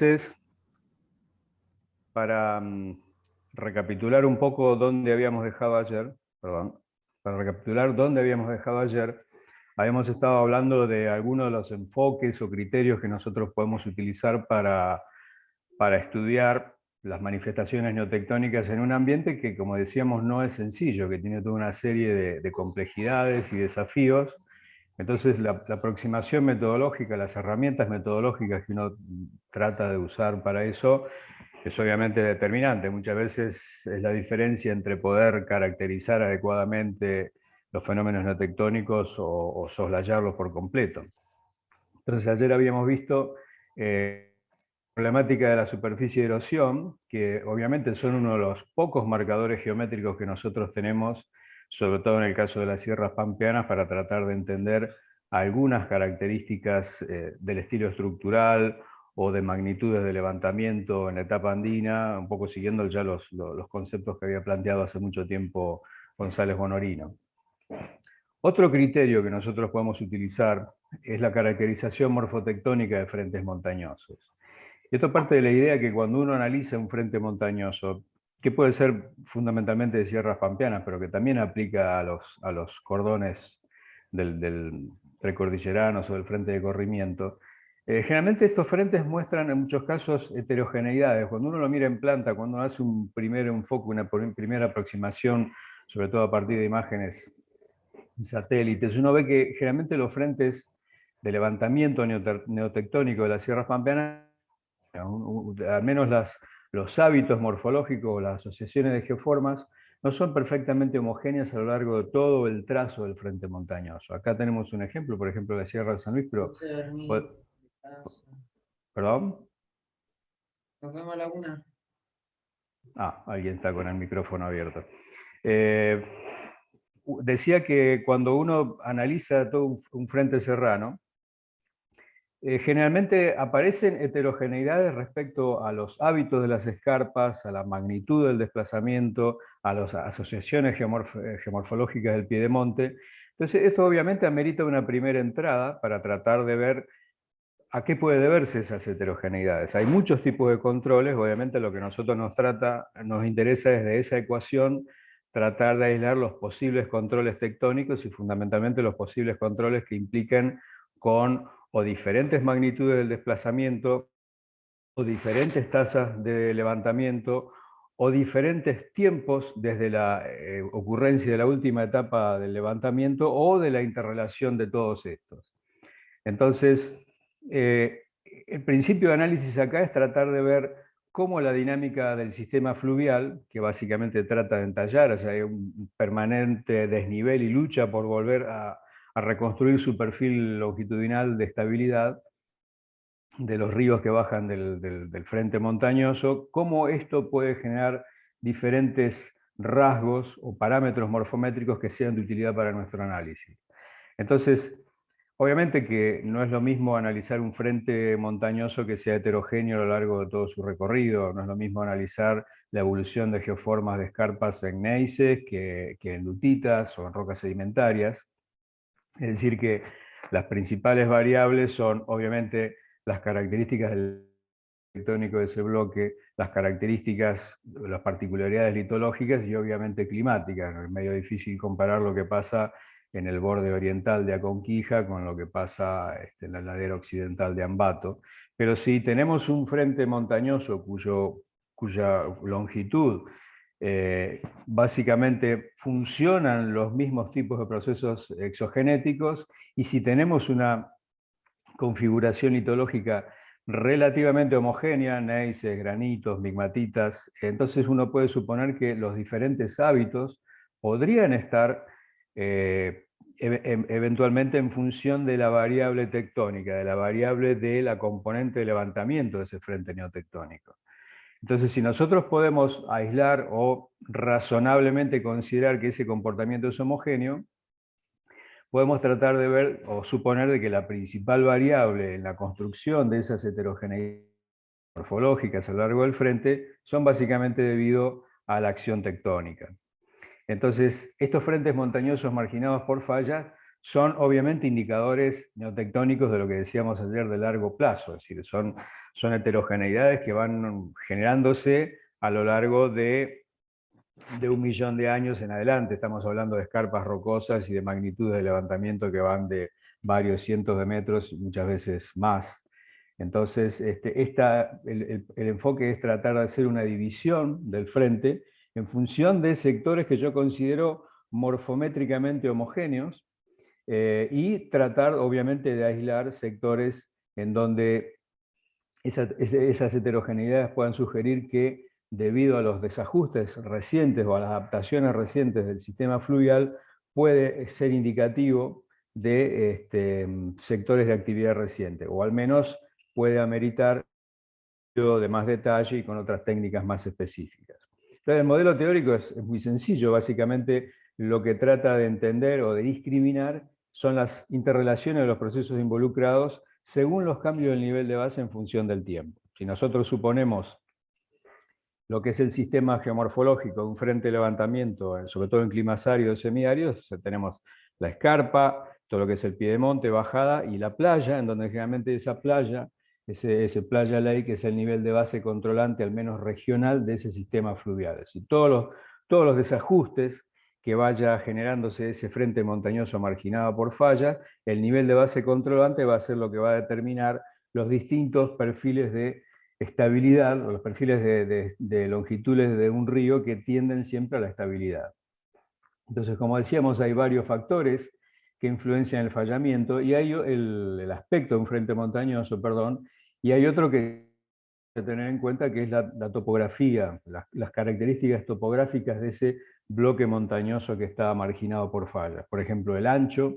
Entonces, para recapitular un poco dónde habíamos dejado ayer, habíamos estado hablando de algunos de los enfoques o criterios que nosotros podemos utilizar para estudiar las manifestaciones neotectónicas en un ambiente que, como decíamos, no es sencillo, que tiene toda una serie de complejidades y desafíos. Entonces, la aproximación metodológica, las herramientas metodológicas que uno trata de usar para eso, es obviamente determinante. Muchas veces es la diferencia entre poder caracterizar adecuadamente los fenómenos neotectónicos o soslayarlos por completo. Entonces, ayer habíamos visto la problemática de la superficie de erosión, que obviamente son uno de los pocos marcadores geométricos que nosotros tenemos, sobre todo en el caso de las sierras pampeanas, para tratar de entender algunas características del estilo estructural o de magnitudes de levantamiento en la etapa andina, un poco siguiendo ya los conceptos que había planteado hace mucho tiempo González Bonorino. Otro criterio que nosotros podemos utilizar es la caracterización morfotectónica de frentes montañosos. Esto parte de la idea que cuando uno analiza un frente montañoso, que puede ser fundamentalmente de sierras pampeanas, pero que también aplica a los cordones del precordilleranos o del frente de corrimiento, generalmente estos frentes muestran en muchos casos heterogeneidades. Cuando uno lo mira en planta, cuando uno hace un primer enfoque, una primera aproximación, sobre todo a partir de imágenes satélites, uno ve que generalmente los frentes de levantamiento neotectónico de las sierras pampeanas, al menos los hábitos morfológicos, las asociaciones de geoformas, no son perfectamente homogéneas a lo largo de todo el trazo del frente montañoso. Acá tenemos un ejemplo, por ejemplo, la Sierra de San Luis, pero... ¿Perdón? Nos vemos a la 1. Ah, alguien está con el micrófono abierto. Decía que cuando uno analiza todo un frente serrano, generalmente aparecen heterogeneidades respecto a los hábitos de las escarpas, a la magnitud del desplazamiento, a las asociaciones geomorfológicas del piedemonte. Entonces, esto obviamente amerita una primera entrada para tratar de ver a qué puede deberse esas heterogeneidades. Hay muchos tipos de controles, obviamente lo que nosotros nos interesa es de esa ecuación tratar de aislar los posibles controles tectónicos y fundamentalmente los posibles controles que impliquen con o diferentes magnitudes del desplazamiento, o diferentes tasas de levantamiento, o diferentes tiempos desde la ocurrencia de la última etapa del levantamiento o de la interrelación de todos estos. Entonces, el principio de análisis acá es tratar de ver cómo la dinámica del sistema fluvial, que básicamente trata de entallar, o sea, hay un permanente desnivel y lucha por volver a reconstruir su perfil longitudinal de estabilidad de los ríos que bajan del frente montañoso, cómo esto puede generar diferentes rasgos o parámetros morfométricos que sean de utilidad para nuestro análisis. Entonces, obviamente que no es lo mismo analizar un frente montañoso que sea heterogéneo a lo largo de todo su recorrido, no es lo mismo analizar la evolución de geoformas de escarpas en gneisses que en lutitas o en rocas sedimentarias. Es decir, que las principales variables son, obviamente, las características del tectónico de ese bloque, las características, las particularidades litológicas y obviamente climáticas. Es medio difícil comparar lo que pasa en el borde oriental de Aconquija con lo que pasa en la ladera occidental de Ambato. Pero si tenemos un frente montañoso cuya longitud básicamente funcionan los mismos tipos de procesos exogenéticos, y si tenemos una configuración litológica relativamente homogénea, gneisses, granitos, migmatitas, entonces uno puede suponer que los diferentes hábitos podrían estar eventualmente en función de la variable tectónica, de la variable de la componente de levantamiento de ese frente neotectónico. Entonces, si nosotros podemos aislar o razonablemente considerar que ese comportamiento es homogéneo, podemos tratar de ver o suponer de que la principal variable en la construcción de esas heterogeneidades morfológicas a lo largo del frente son básicamente debido a la acción tectónica. Entonces, estos frentes montañosos marginados por fallas son obviamente indicadores neotectónicos de lo que decíamos ayer de largo plazo, es decir, son son heterogeneidades que van generándose a lo largo de 1 millón de años en adelante. Estamos hablando de escarpas rocosas y de magnitudes de levantamiento que van de varios cientos de metros, muchas veces más. Entonces, el enfoque es tratar de hacer una división del frente en función de sectores que yo considero morfométricamente homogéneos, y tratar, obviamente, de aislar sectores en donde esas heterogeneidades puedan sugerir que, debido a los desajustes recientes o a las adaptaciones recientes del sistema fluvial, puede ser indicativo de sectores de actividad reciente, o al menos puede ameritar de más detalle y con otras técnicas más específicas. Entonces, el modelo teórico es muy sencillo. Básicamente, lo que trata de entender o de discriminar son las interrelaciones de los procesos involucrados según los cambios del nivel de base en función del tiempo. Si nosotros suponemos lo que es el sistema geomorfológico de un frente de levantamiento, sobre todo en climas áridos, semiáridos, tenemos la escarpa, todo lo que es el piedemonte, bajada, y la playa, en donde generalmente esa playa, ese playa lake, es el nivel de base controlante, al menos regional, de ese sistema fluvial. Es decir, todos los desajustes que vaya generándose ese frente montañoso marginado por fallas, el nivel de base controlante va a ser lo que va a determinar los distintos perfiles de estabilidad, o los perfiles de longitudes de un río que tienden siempre a la estabilidad. Entonces, como decíamos, hay varios factores que influencian el fallamiento, y hay el aspecto de un frente montañoso, perdón, y hay otro que hay que tener en cuenta, que es la topografía, las características topográficas de ese bloque montañoso que está marginado por fallas. Por ejemplo, el ancho,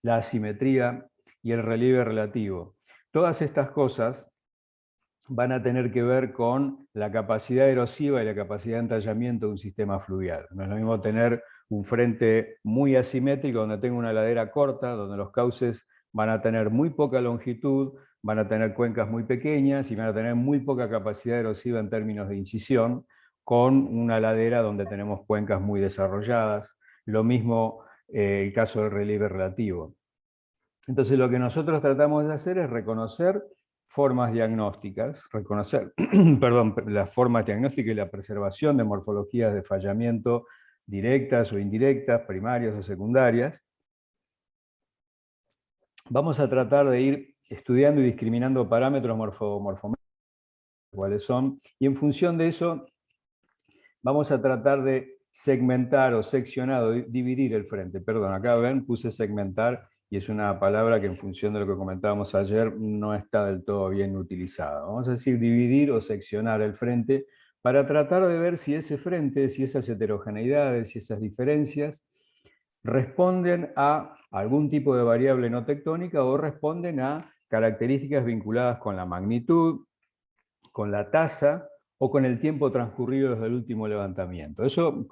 la asimetría y el relieve relativo. Todas estas cosas van a tener que ver con la capacidad erosiva y la capacidad de entallamiento de un sistema fluvial. No es lo mismo tener un frente muy asimétrico, donde tengo una ladera corta, donde los cauces van a tener muy poca longitud, van a tener cuencas muy pequeñas y van a tener muy poca capacidad erosiva en términos de incisión, con una ladera donde tenemos cuencas muy desarrolladas. Lo mismo el caso del relieve relativo. Entonces, lo que nosotros tratamos de hacer es reconocer formas diagnósticas, reconocer perdón, las formas diagnósticas y la preservación de morfologías de fallamiento directas o indirectas, primarias o secundarias. Vamos a tratar de ir estudiando y discriminando parámetros morfométricos, cuáles son, y en función de eso vamos a tratar de segmentar o seccionar o dividir el frente. Perdón, acá ven, puse segmentar, y es una palabra que, en función de lo que comentábamos ayer, no está del todo bien utilizada. Vamos a decir dividir o seccionar el frente para tratar de ver si ese frente, si esas heterogeneidades, si esas diferencias responden a algún tipo de variable no tectónica o responden a características vinculadas con la magnitud, con la tasa o con el tiempo transcurrido desde el último levantamiento. Eso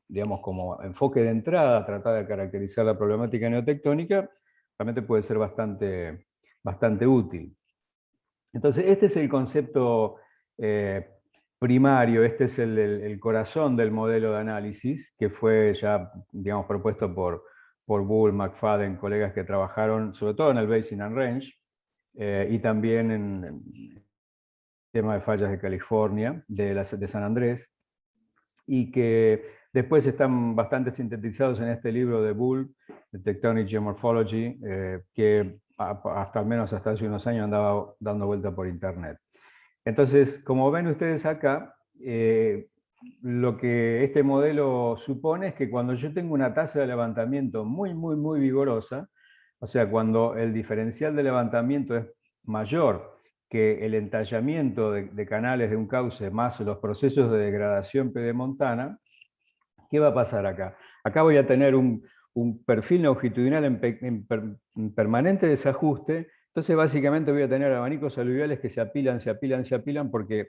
digamos, como enfoque de entrada, tratar de caracterizar la problemática neotectónica, realmente puede ser bastante útil. Entonces, este es el concepto primario, este es el corazón del modelo de análisis, que fue ya, digamos, propuesto por Bull, McFadden, colegas que trabajaron sobre todo en el Basin and Range, y también en tema de fallas de California, de San Andrés, y que después están bastante sintetizados en este libro de Bull, The Tectonic Geomorphology, que al menos hasta hace unos años andaba dando vuelta por internet. Entonces, como ven ustedes acá, lo que este modelo supone es que cuando yo tengo una tasa de levantamiento muy vigorosa, o sea, cuando el diferencial de levantamiento es mayor que el entallamiento de canales de un cauce más los procesos de degradación pedemontana, ¿qué va a pasar acá? Acá voy a tener un perfil longitudinal en permanente desajuste. Entonces, básicamente voy a tener abanicos aluviales que se apilan, porque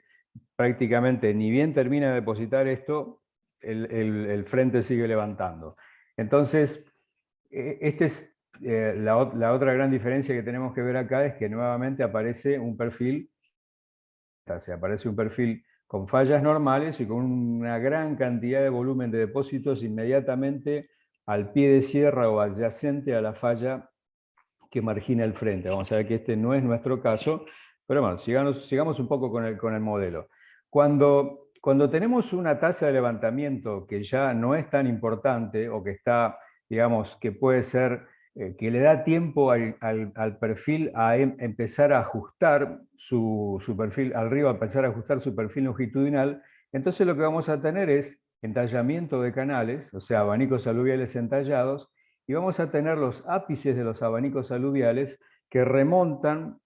prácticamente ni bien termina de depositar esto, el frente sigue levantando. Entonces, esta es la otra gran diferencia que tenemos que ver acá, es que nuevamente aparece un perfil, o sea, aparece un perfil con fallas normales y con una gran cantidad de volumen de depósitos inmediatamente al pie de sierra o adyacente a la falla que margina el frente. Vamos a ver que este no es nuestro caso, Pero bueno, sigamos un poco con el modelo. Cuando tenemos una tasa de levantamiento que ya no es tan importante o que está, digamos, que puede ser, que le da tiempo al perfil a empezar a ajustar su perfil arriba, a empezar a ajustar su perfil longitudinal, entonces lo que vamos a tener es entallamiento de canales, o sea, abanicos aluviales entallados, y vamos a tener los ápices de los abanicos aluviales que remontan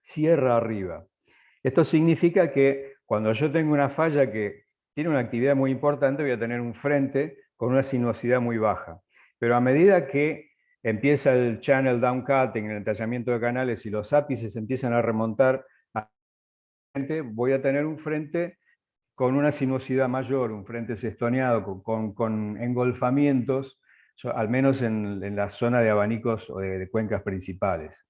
sierra arriba. Esto significa que cuando yo tengo una falla que tiene una actividad muy importante, voy a tener un frente con una sinuosidad muy baja. Pero a medida que empieza el channel downcutting, el entallamiento de canales, y los ápices empiezan a remontar, voy a tener un frente con una sinuosidad mayor, un frente sestoneado, con engolfamientos, al menos en la zona de abanicos o de cuencas principales.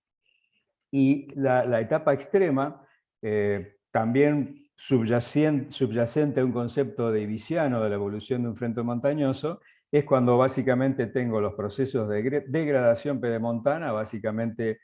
Y la etapa extrema, también subyacente a un concepto davisiano de la evolución de un frente montañoso, es cuando básicamente tengo los procesos de degradación pedemontana, básicamente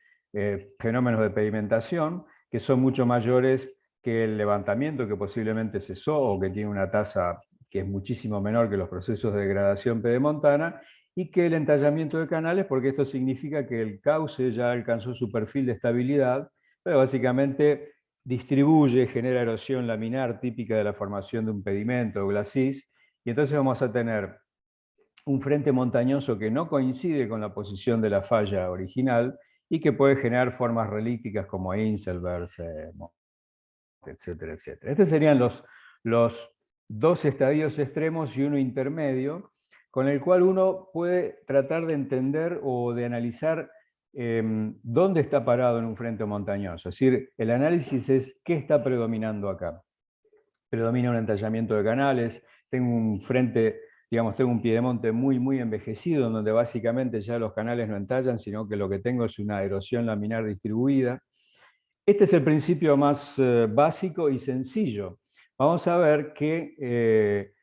fenómenos de pedimentación, que son mucho mayores que el levantamiento que posiblemente cesó o que tiene una tasa que es muchísimo menor que los procesos de degradación pedemontana, y que el entallamiento de canales, porque esto significa que el cauce ya alcanzó su perfil de estabilidad, pero básicamente distribuye, genera erosión laminar típica de la formación de un pedimento o glacis, y entonces vamos a tener un frente montañoso que no coincide con la posición de la falla original y que puede generar formas relícticas como Inselbergs, etcétera, etcétera. Estos serían los dos estadios extremos y uno intermedio, con el cual uno puede tratar de entender o de analizar dónde está parado en un frente montañoso. Es decir, el análisis es qué está predominando acá. Predomina un entallamiento de canales, tengo un frente, digamos, tengo un piedemonte muy envejecido, donde básicamente ya los canales no entallan, sino que lo que tengo es una erosión laminar distribuida. Este es el principio más básico y sencillo. Vamos a ver que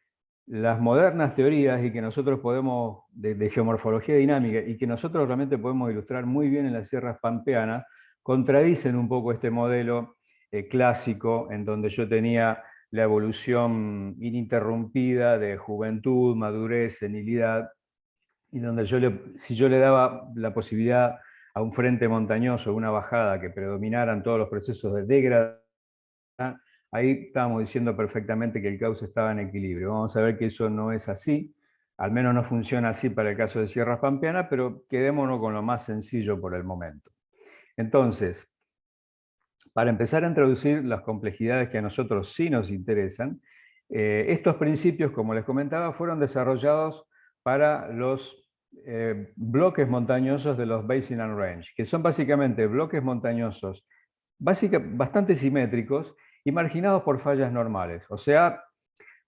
las modernas teorías y que nosotros podemos, de geomorfología dinámica, y que nosotros realmente podemos ilustrar muy bien en las sierras pampeanas, contradicen un poco este modelo clásico en donde yo tenía la evolución ininterrumpida de juventud, madurez, senilidad, y donde si yo le daba la posibilidad a un frente montañoso, una bajada, que predominaran todos los procesos de degradación, ahí estábamos diciendo perfectamente que el cauce estaba en equilibrio. Vamos a ver que eso no es así, al menos no funciona así para el caso de Sierras Pampeanas, pero quedémonos con lo más sencillo por el momento. Entonces, para empezar a introducir las complejidades que a nosotros sí nos interesan, estos principios, como les comentaba, fueron desarrollados para los bloques montañosos de los Basin and Range, que son básicamente bloques montañosos bastante simétricos y marginados por fallas normales. O sea,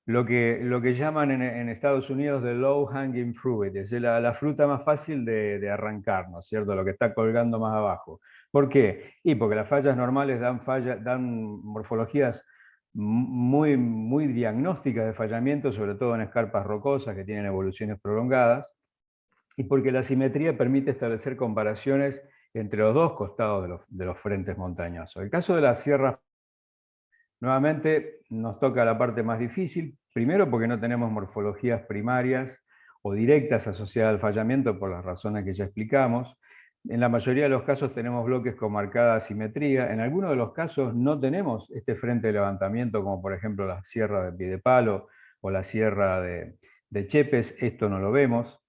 lo que llaman en Estados Unidos de low hanging fruit, es la fruta más fácil de arrancar, ¿no es cierto? Lo que está colgando más abajo. ¿Por qué? Y porque las fallas normales dan morfologías muy diagnósticas de fallamiento, sobre todo en escarpas rocosas que tienen evoluciones prolongadas, y porque la simetría permite establecer comparaciones entre los dos costados de los frentes montañosos. El caso de las sierras, nuevamente nos toca la parte más difícil, primero porque no tenemos morfologías primarias o directas asociadas al fallamiento por las razones que ya explicamos. En la mayoría de los casos tenemos bloques con marcada asimetría. En algunos de los casos no tenemos este frente de levantamiento, como por ejemplo la sierra de Piedepalo o la sierra de Chepes. Esto no lo vemos.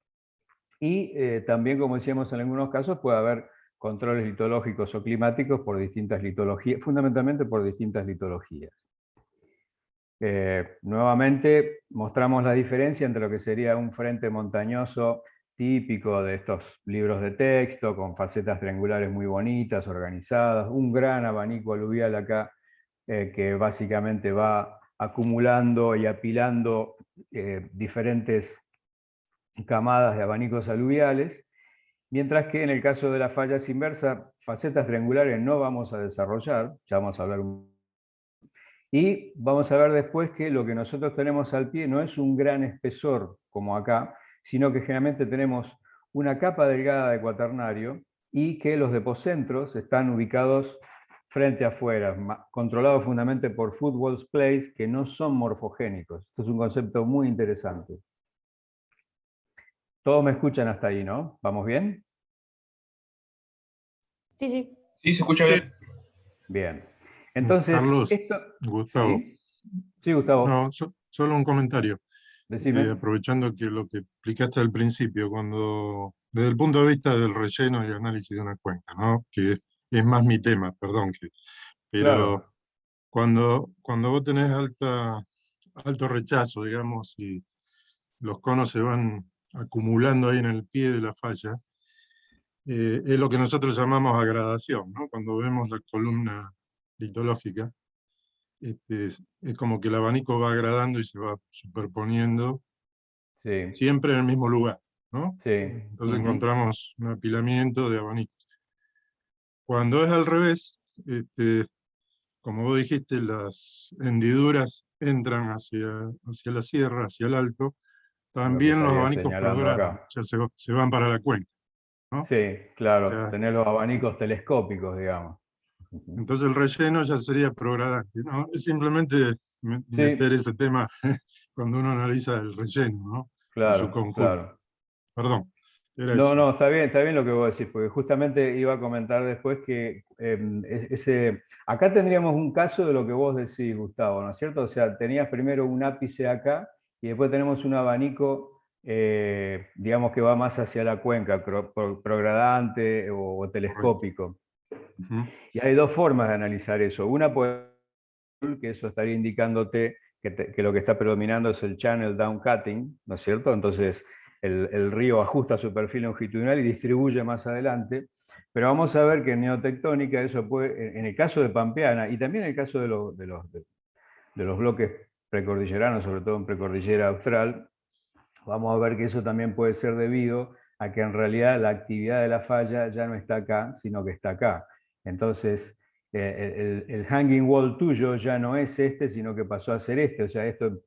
Y también, como decíamos, en algunos casos puede haber controles litológicos o climáticos por distintas litologías, fundamentalmente por distintas litologías. Nuevamente mostramos la diferencia entre lo que sería un frente montañoso típico de estos libros de texto, con facetas triangulares muy bonitas, organizadas, un gran abanico aluvial acá, que básicamente va acumulando y apilando diferentes camadas de abanicos aluviales, mientras que en el caso de las fallas inversas, facetas triangulares no vamos a desarrollar, ya vamos a hablar y vamos a ver después que lo que nosotros tenemos al pie no es un gran espesor como acá, sino que generalmente tenemos una capa delgada de cuaternario y que los depocentros están ubicados frente afuera, controlados fundamentalmente por football plays que no son morfogénicos. Esto es un concepto muy interesante. Todos me escuchan hasta ahí, ¿no? ¿Vamos bien? Sí, sí. Sí, se escucha Sí. bien. Bien. Entonces, Carlos, esto... Gustavo. ¿Sí? Sí, Gustavo. No, solo un comentario. Decime. Aprovechando que lo que explicaste al principio, desde el punto de vista del relleno y análisis de una cuenca, ¿no? Que es más mi tema, perdón, pero Claro. cuando vos tenés alto rechazo, digamos, y los conos se van acumulando ahí en el pie de la falla, es lo que nosotros llamamos agradación, ¿no? Cuando vemos la columna litológica, es como que el abanico va agradando y se va superponiendo Sí, siempre en el mismo lugar, ¿no? sí. Entonces Ujú. encontramos un apilamiento de abanicos. Cuando es al revés, como vos dijiste, las hendiduras entran hacia la sierra, hacia el alto, Lo que también los estaría abanicos señalando progradan, acá. o sea, se van para la cuenca, ¿no? O Sí, claro. sea, Tener los abanicos telescópicos, digamos. Ujú. entonces el relleno ya sería progradante, ¿no? Es simplemente Sí, meter ese tema cuando uno analiza el relleno, ¿no? Y su claro, conjunto. claro. Perdón, era No, eso. no, está bien lo que vos decís, porque justamente iba a comentar después que acá tendríamos un caso de lo que vos decís, Gustavo, ¿no es cierto? O sea, tenías primero un ápice acá y después tenemos un abanico, digamos que va más hacia la cuenca, progradante o Correcto. telescópico. Ujú. Y hay dos formas de analizar eso. Una puede ser que eso estaría indicándote que lo que está predominando es el channel down cutting, ¿no es cierto? Entonces el río ajusta su perfil longitudinal y distribuye más adelante. Pero vamos a ver que en neotectónica eso puede, en el caso de Pampeana y también en el caso de los bloques precordilleranos, sobre todo en precordillera austral, vamos a ver que eso también puede ser debido a que en realidad la actividad de la falla ya no está acá, sino que está acá. Entonces, el hanging wall tuyo ya no es este, sino que pasó a ser este. O sea, esto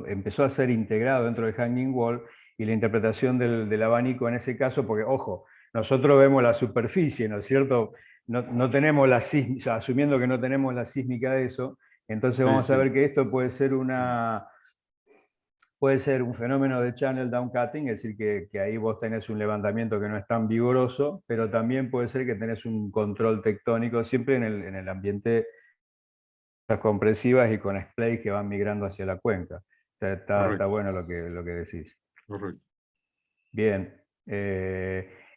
empezó a ser integrado dentro del hanging wall y la interpretación del abanico en ese caso, porque ojo, nosotros vemos la superficie, ¿no es cierto? No tenemos la sísmica, asumiendo que no tenemos la sísmica de eso, entonces Sí, vamos a sí. ver que esto puede ser un fenómeno de channel down-cutting, es decir, que ahí vos tenés un levantamiento que no es tan vigoroso, pero también puede ser que tenés un control tectónico siempre en el ambiente compresivas y con splays que van migrando hacia la cuenca. O sea, está Correcto, bueno lo que decís. correcto. Bien.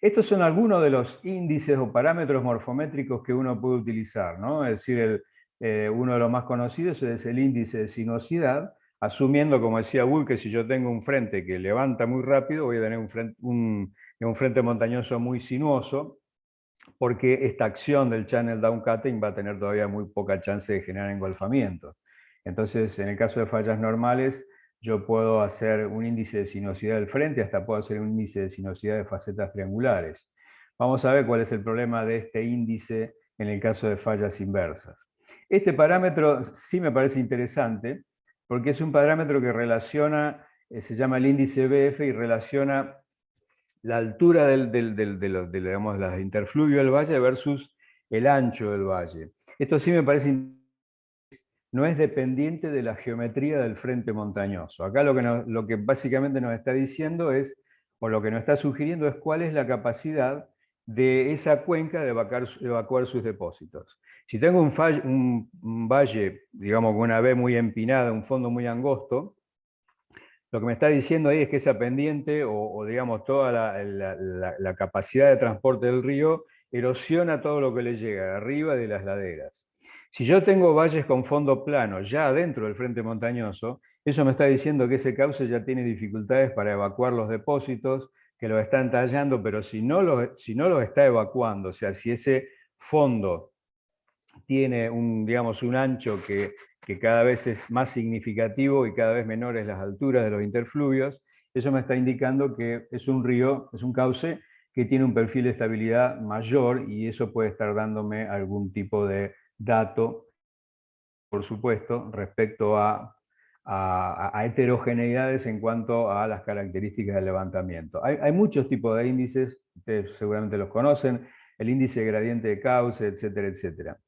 Estos son algunos de los índices o parámetros morfométricos que uno puede utilizar, ¿no? Es decir, uno de los más conocidos es el índice de sinuosidad, asumiendo, como decía Bull, que si yo tengo un frente que levanta muy rápido, voy a tener un frente montañoso muy sinuoso, porque esta acción del channel downcutting va a tener todavía muy poca chance de generar engolfamiento. Entonces, en el caso de fallas normales, yo puedo hacer un índice de sinuosidad del frente, hasta puedo hacer un índice de sinuosidad de facetas triangulares. Vamos a ver cuál es el problema de este índice en el caso de fallas inversas. Este parámetro sí me parece interesante, porque es un parámetro que relaciona, se llama el índice BF y relaciona la altura digamos, la interfluvio del valle versus el ancho del valle. Esto sí me parece, no es dependiente de la geometría del frente montañoso. Acá lo que básicamente nos está diciendo es, o lo que nos está sugiriendo es cuál es la capacidad de esa cuenca de evacuar sus depósitos. Si tengo un valle, digamos, con una V muy empinada, un fondo muy angosto, lo que me está diciendo ahí es que esa pendiente digamos, toda la capacidad de transporte del río erosiona todo lo que le llega arriba de las laderas. Si yo tengo valles con fondo plano ya dentro del frente montañoso, eso me está diciendo que ese cauce ya tiene dificultades para evacuar los depósitos, que los están tallando, pero si no los está evacuando, o sea, si ese fondo tiene digamos, un ancho que cada vez es más significativo y cada vez menores las alturas de los interfluvios, eso me está indicando que es un río, es un cauce que tiene un perfil de estabilidad mayor y eso puede estar dándome algún tipo de dato, por supuesto, respecto a heterogeneidades en cuanto a las características del levantamiento. Hay muchos tipos de índices, ustedes seguramente los conocen, el índice de gradiente de cauce, etcétera, etcétera.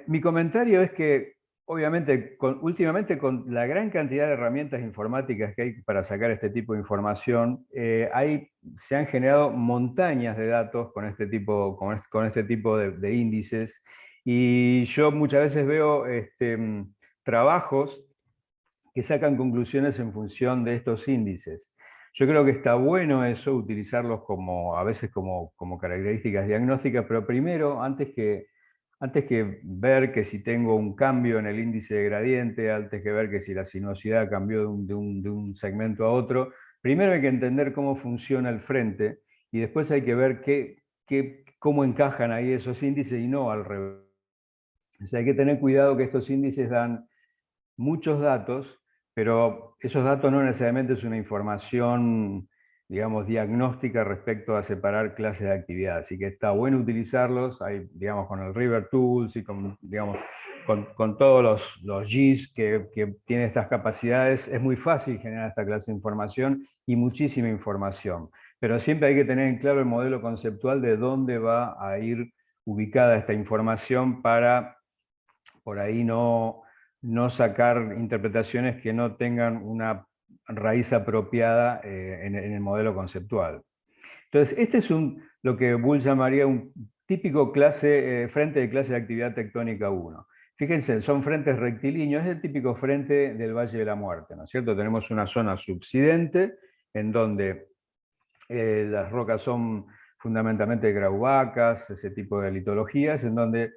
Mi comentario es que, obviamente, últimamente con la gran cantidad de herramientas informáticas que hay para sacar este tipo de información, se han generado montañas de datos con este tipo, con este tipo de índices. Y yo muchas veces veo trabajos que sacan conclusiones en función de estos índices. Yo creo que está bueno eso, utilizarlos como, a veces como características diagnósticas, pero primero, antes que ver que si tengo un cambio en el índice de gradiente, antes que ver que si la sinuosidad cambió de un segmento a otro, primero hay que entender cómo funciona el frente y después hay que ver cómo encajan ahí esos índices y no al revés. O sea, hay que tener cuidado que estos índices dan muchos datos, pero esos datos no necesariamente es una información, digamos, diagnóstica respecto a separar clases de actividad. Así que está bueno utilizarlos, hay, digamos, con el River Tools y con, digamos, con todos los GIS que tienen estas capacidades, es muy fácil generar esta clase de información y muchísima información. Pero siempre hay que tener en claro el modelo conceptual de dónde va a ir ubicada esta información para por ahí no sacar interpretaciones que no tengan una raíz apropiada en el modelo conceptual. Entonces, este es lo que Bull llamaría un típico frente de clase de actividad tectónica 1. Fíjense, son frentes rectilíneos, es el típico frente del Valle de la Muerte, ¿no es cierto? Tenemos una zona subsidente en donde las rocas son fundamentalmente graubacas, ese tipo de litologías, en donde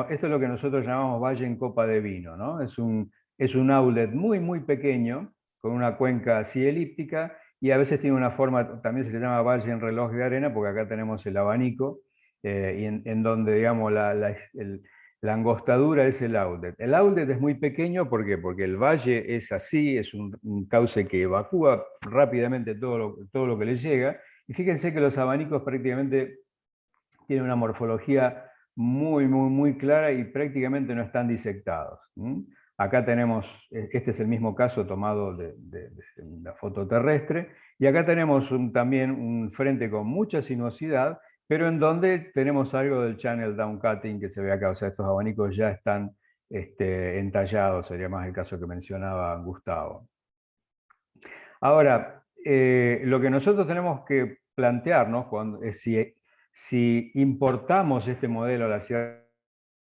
esto es lo que nosotros llamamos valle en copa de vino, ¿no? Es un outlet muy, muy pequeño, con una cuenca así elíptica, y a veces tiene una forma, también se le llama valle en reloj de arena, porque acá tenemos el abanico, y en donde, digamos, la angostadura es el outlet. El outlet es muy pequeño, ¿por qué? Porque el valle es así, es un cauce que evacúa rápidamente todo lo que le llega, y fíjense que los abanicos prácticamente tienen una morfología muy, muy, muy clara y prácticamente no están disectados. Acá tenemos, este es el mismo caso tomado de la foto terrestre, y acá tenemos también un frente con mucha sinuosidad, pero en donde tenemos algo del channel down cutting que se ve acá, o sea, estos abanicos ya están entallados, sería más el caso que mencionaba Gustavo. Ahora, lo que nosotros tenemos que plantearnos es si importamos este modelo a la ciudad,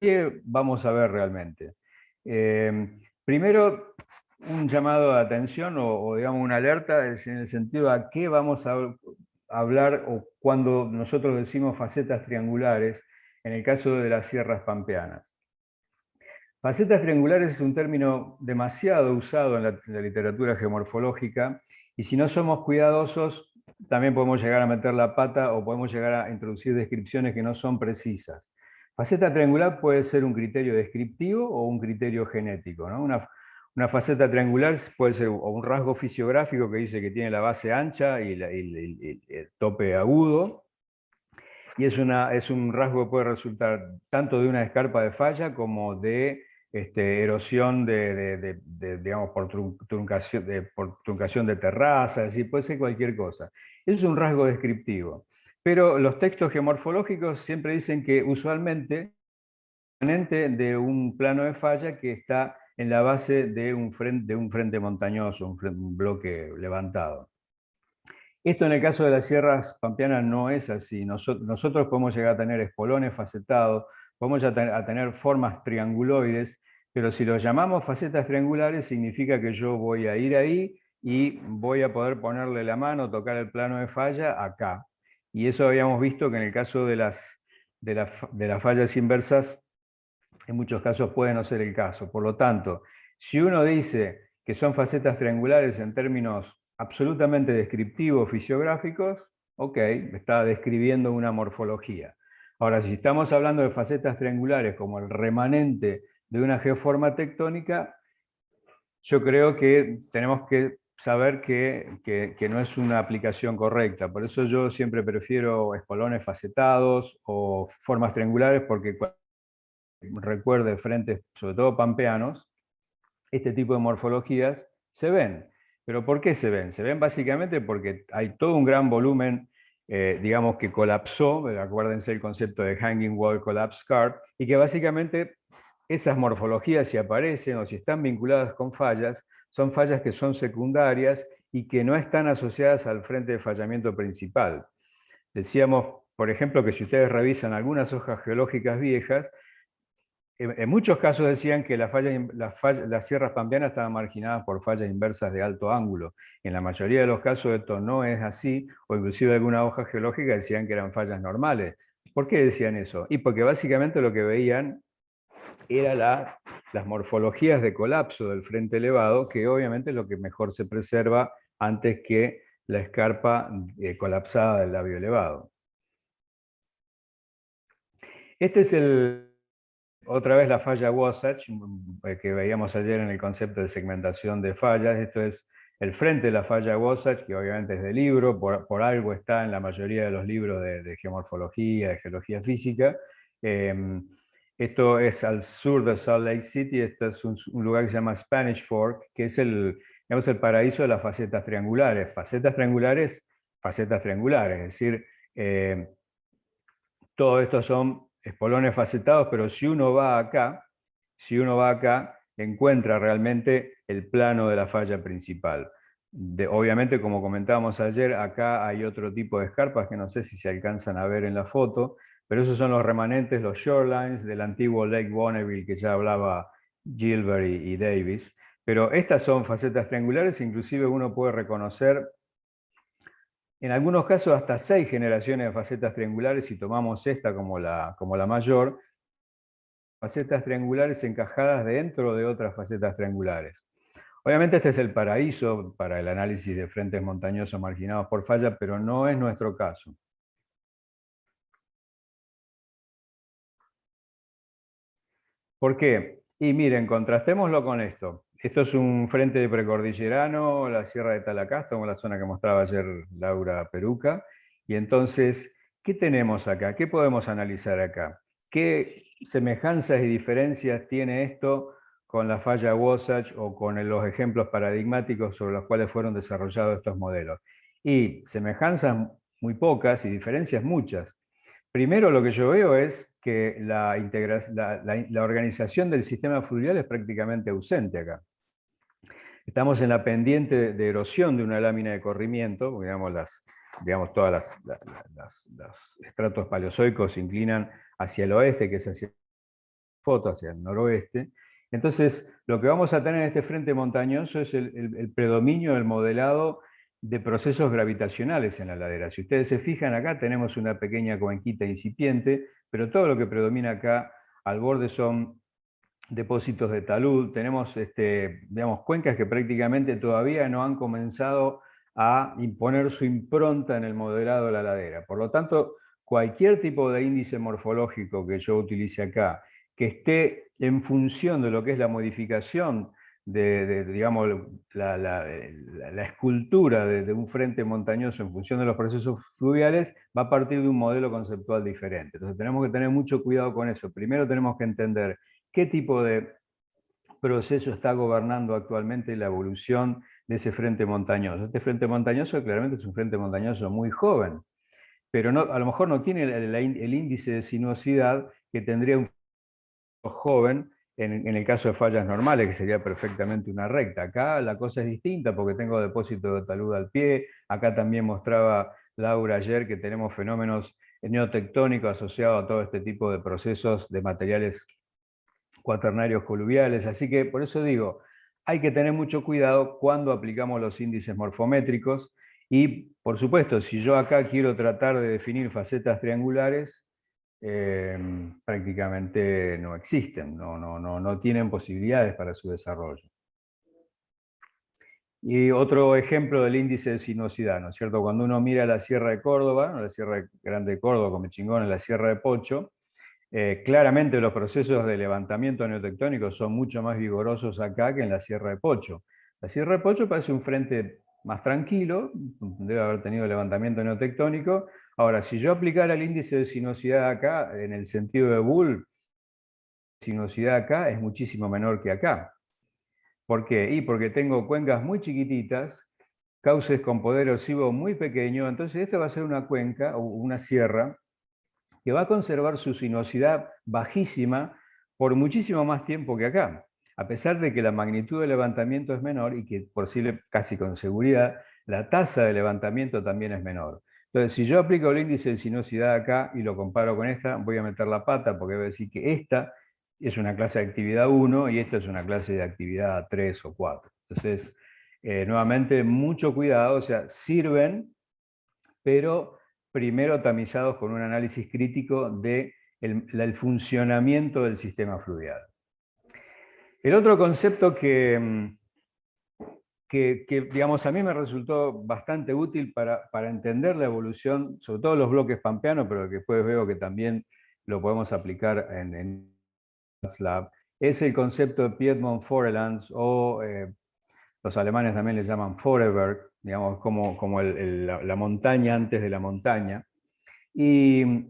¿qué vamos a ver realmente? Primero, un llamado de atención o digamos una alerta es en el sentido a qué vamos a hablar o cuando nosotros decimos facetas triangulares en el caso de las sierras pampeanas. Facetas triangulares es un término demasiado usado en la literatura geomorfológica y si no somos cuidadosos también podemos llegar a meter la pata o podemos llegar a introducir descripciones que no son precisas. Faceta triangular puede ser un criterio descriptivo o un criterio genético, ¿no? Una faceta triangular puede ser un rasgo fisiográfico que dice que tiene la base ancha y el tope agudo, y es un rasgo que puede resultar tanto de una escarpa de falla como de erosión digamos, por truncación de terraza, es decir, puede ser cualquier cosa. Eso es un rasgo descriptivo. Pero los textos geomorfológicos siempre dicen que usualmente de un plano de falla que está en la base de un frente montañoso, un bloque levantado. Esto en el caso de las sierras pampeanas no es así. Nosotros podemos llegar a tener espolones facetados, podemos llegar a tener formas trianguloides, pero si los llamamos facetas triangulares significa que yo voy a ir ahí y voy a poder ponerle la mano, tocar el plano de falla acá. Y eso habíamos visto que en el caso de las fallas inversas, en muchos casos puede no ser el caso. Por lo tanto, si uno dice que son facetas triangulares en términos absolutamente descriptivos, fisiográficos, ok, está describiendo una morfología. Ahora, si estamos hablando de facetas triangulares como el remanente de una geoforma tectónica, yo creo que tenemos que saber que no es una aplicación correcta. Por eso yo siempre prefiero espolones facetados o formas triangulares, porque recuerde frentes, sobre todo pampeanos, este tipo de morfologías se ven. ¿Pero por qué se ven? Se ven básicamente porque hay todo un gran volumen digamos que colapsó, acuérdense el concepto de Hanging Wall Collapse Scar, y que básicamente esas morfologías, si aparecen o si están vinculadas con fallas, son fallas que son secundarias y que no están asociadas al frente de fallamiento principal. Decíamos, por ejemplo, que si ustedes revisan algunas hojas geológicas viejas, en muchos casos decían que las sierras pampeanas estaban marginadas por fallas inversas de alto ángulo. En la mayoría de los casos esto no es así, o inclusive alguna hoja geológica decían que eran fallas normales. ¿Por qué decían eso? Y porque básicamente lo que veían era las morfologías de colapso del frente elevado, que obviamente es lo que mejor se preserva antes que la escarpa colapsada del labio elevado. Este es otra vez la falla Wasatch, que veíamos ayer en el concepto de segmentación de fallas. Esto es el frente de la falla Wasatch, que obviamente es de libro, por algo está en la mayoría de los libros de geomorfología, de geología física. Esto es al sur de Salt Lake City. Este es un lugar que se llama Spanish Fork, que es digamos, el paraíso de las facetas triangulares. Facetas triangulares, es decir, todo esto son espolones facetados, pero si uno va acá, encuentra realmente el plano de la falla principal. Obviamente, como comentábamos ayer, acá hay otro tipo de escarpas que no sé si se alcanzan a ver en la foto, pero esos son los remanentes, los shorelines del antiguo Lake Bonneville que ya hablaba Gilbert y Davis. Pero estas son facetas triangulares, inclusive uno puede reconocer en algunos casos hasta 6 generaciones de facetas triangulares, si tomamos esta como la mayor, facetas triangulares encajadas dentro de otras facetas triangulares. Obviamente este es el paraíso para el análisis de frentes montañosos marginados por falla, pero no es nuestro caso. ¿Por qué? Y miren, contrastémoslo con esto. Esto es un frente precordillerano, la Sierra de Talacasto, como la zona que mostraba ayer Laura Peruca. Y entonces, ¿qué tenemos acá? ¿Qué podemos analizar acá? ¿Qué semejanzas y diferencias tiene esto con la falla Wasatch o con los ejemplos paradigmáticos sobre los cuales fueron desarrollados estos modelos? Y semejanzas muy pocas y diferencias muchas. Primero, lo que yo veo es que la organización del sistema fluvial es prácticamente ausente acá. Estamos en la pendiente de erosión de una lámina de corrimiento, porque, digamos todos los estratos paleozoicos se inclinan hacia el oeste, que es hacia el noroeste. Entonces, lo que vamos a tener en este frente montañoso es el predominio del modelado de procesos gravitacionales en la ladera. Si ustedes se fijan acá, tenemos una pequeña cuenquita incipiente, pero todo lo que predomina acá al borde son depósitos de talud. Tenemos digamos, cuencas que prácticamente todavía no han comenzado a imponer su impronta en el modelado de la ladera. Por lo tanto, cualquier tipo de índice morfológico que yo utilice acá, que esté en función de lo que es la modificación digamos, la escultura de un frente montañoso en función de los procesos fluviales, va a partir de un modelo conceptual diferente. Entonces tenemos que tener mucho cuidado con eso. Primero tenemos que entender qué tipo de proceso está gobernando actualmente la evolución de ese frente montañoso. Este frente montañoso claramente es un frente montañoso muy joven, pero a lo mejor no tiene el índice de sinuosidad que tendría un joven en el caso de fallas normales, que sería perfectamente una recta. Acá la cosa es distinta porque tengo depósito de talud al pie. Acá también mostraba Laura ayer que tenemos fenómenos neotectónicos asociados a todo este tipo de procesos de materiales cuaternarios coluviales. Así que por eso digo, hay que tener mucho cuidado cuando aplicamos los índices morfométricos. Y por supuesto, si yo acá quiero tratar de definir facetas triangulares, prácticamente no existen, no tienen posibilidades para su desarrollo. Y otro ejemplo del índice de sinuosidad, ¿no es cierto? Cuando uno mira la Sierra de Córdoba, la Sierra Grande de Córdoba, como chingón en la Sierra de Pocho, claramente los procesos de levantamiento neotectónico son mucho más vigorosos acá que en la Sierra de Pocho. La Sierra de Pocho parece un frente más tranquilo, debe haber tenido levantamiento neotectónico. Ahora, si yo aplicara el índice de sinuosidad acá, en el sentido de Bull, la sinuosidad acá es muchísimo menor que acá. ¿Por qué? Y porque tengo cuencas muy chiquititas, cauces con poder erosivo muy pequeño, entonces esta va a ser una cuenca o una sierra que va a conservar su sinuosidad bajísima por muchísimo más tiempo que acá, a pesar de que la magnitud del levantamiento es menor y que casi con seguridad la tasa de levantamiento también es menor. Entonces, si yo aplico el índice de sinuosidad acá y lo comparo con esta, voy a meter la pata porque voy a decir que esta es una clase de actividad 1 y esta es una clase de actividad 3 o 4. Entonces, nuevamente, mucho cuidado, o sea, sirven, pero primero tamizados con un análisis crítico de el funcionamiento del sistema fluvial. El otro concepto que, digamos, a mí me resultó bastante útil para entender la evolución, sobre todo los bloques pampeanos, pero que después veo que también lo podemos aplicar en Slab, es el concepto de Piedmont Forelands, o los alemanes también le llaman Foreberg, digamos, como la montaña antes de la montaña. Y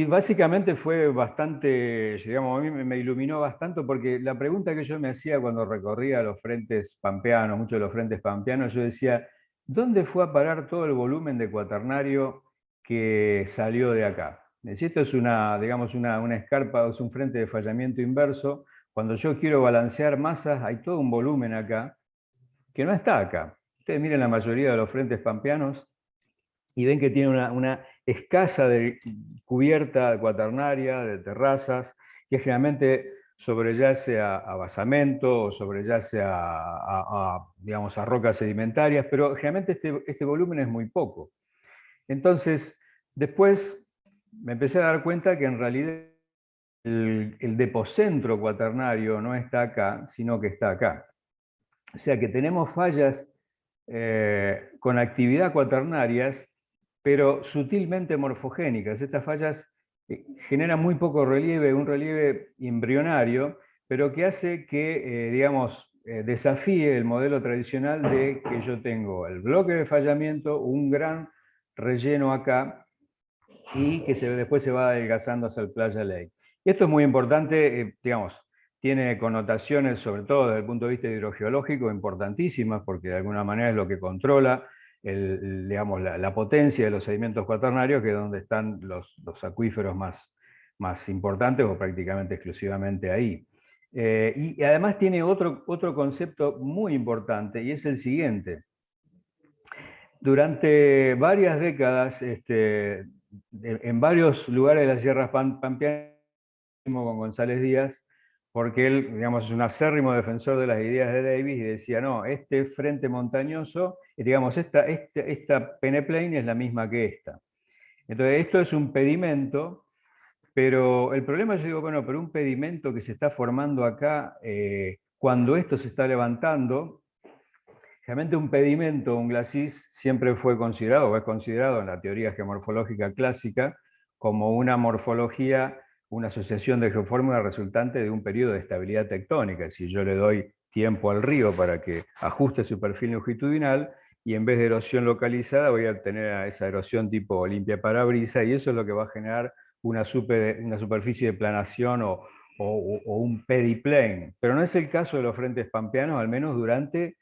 básicamente fue bastante, digamos, a mí me iluminó bastante, porque la pregunta que yo me hacía cuando recorría los frentes pampeanos, muchos de los frentes pampeanos, yo decía, ¿dónde fue a parar todo el volumen de cuaternario que salió de acá? Si esto es digamos, una escarpa, es un frente de fallamiento inverso, cuando yo quiero balancear masas, hay todo un volumen acá que no está acá. Ustedes miren la mayoría de los frentes pampeanos y ven que tiene una escasa cubierta cuaternaria de terrazas, que generalmente sobreyace a basamento o sobreyace digamos, a rocas sedimentarias, pero generalmente este volumen es muy poco. Entonces, después me empecé a dar cuenta que en realidad el depocentro cuaternario no está acá, sino que está acá. O sea que tenemos fallas con actividad cuaternarias, pero sutilmente morfogénicas. Estas fallas generan muy poco relieve, un relieve embrionario, pero que hace que, digamos, desafíe el modelo tradicional de que yo tengo el bloque de fallamiento, un gran relleno acá, y que después se va adelgazando hacia el Playa Lake. Y esto es muy importante, digamos, tiene connotaciones, sobre todo desde el punto de vista hidrogeológico, importantísimas, porque de alguna manera es lo que controla digamos, la potencia de los sedimentos cuaternarios, que es donde están los acuíferos más importantes, o prácticamente exclusivamente ahí. Y además tiene otro concepto muy importante, y es el siguiente. Durante varias décadas, en varios lugares de las sierras pampeanas, con González Díaz, porque él, digamos, es un acérrimo defensor de las ideas de Davis y decía, no, este frente montañoso, digamos, esta peneplain es la misma que esta. Entonces, esto es un pedimento, pero el problema, yo digo, bueno, pero un pedimento que se está formando acá, cuando esto se está levantando, realmente un pedimento, un glacis, siempre fue considerado, o es considerado en la teoría geomorfológica clásica, como una morfología, una asociación de geofórmula resultante de un periodo de estabilidad tectónica. Si yo le doy tiempo al río para que ajuste su perfil longitudinal, y en vez de erosión localizada voy a obtener esa erosión tipo limpia parabrisa, y eso es lo que va a generar una superficie de planación o un pediplane. Pero no es el caso de los frentes pampeanos, al menos durante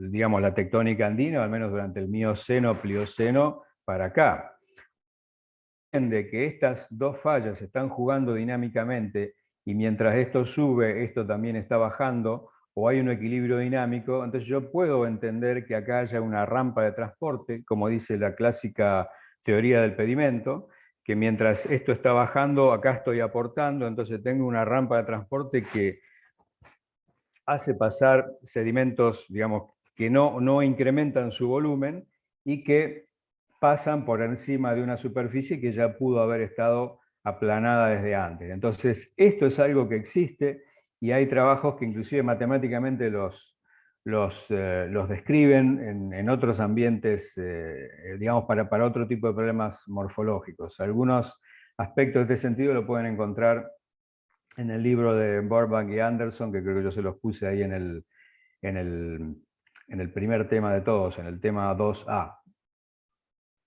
digamos, la tectónica andina, o al menos durante el Mioceno, Plioceno, para acá. De que estas dos fallas están jugando dinámicamente, y mientras esto sube, esto también está bajando, o hay un equilibrio dinámico, entonces yo puedo entender que acá haya una rampa de transporte, como dice la clásica teoría del pedimento, que mientras esto está bajando, acá estoy aportando, entonces tengo una rampa de transporte que hace pasar sedimentos, digamos, que no incrementan su volumen y que pasan por encima de una superficie que ya pudo haber estado aplanada desde antes. Entonces, esto es algo que existe, y hay trabajos que inclusive matemáticamente los describen en otros ambientes, digamos, para otro tipo de problemas morfológicos. Algunos aspectos de este sentido lo pueden encontrar en el libro de Burbank y Anderson, que creo que yo se los puse ahí en el primer tema de todos, en el tema 2A.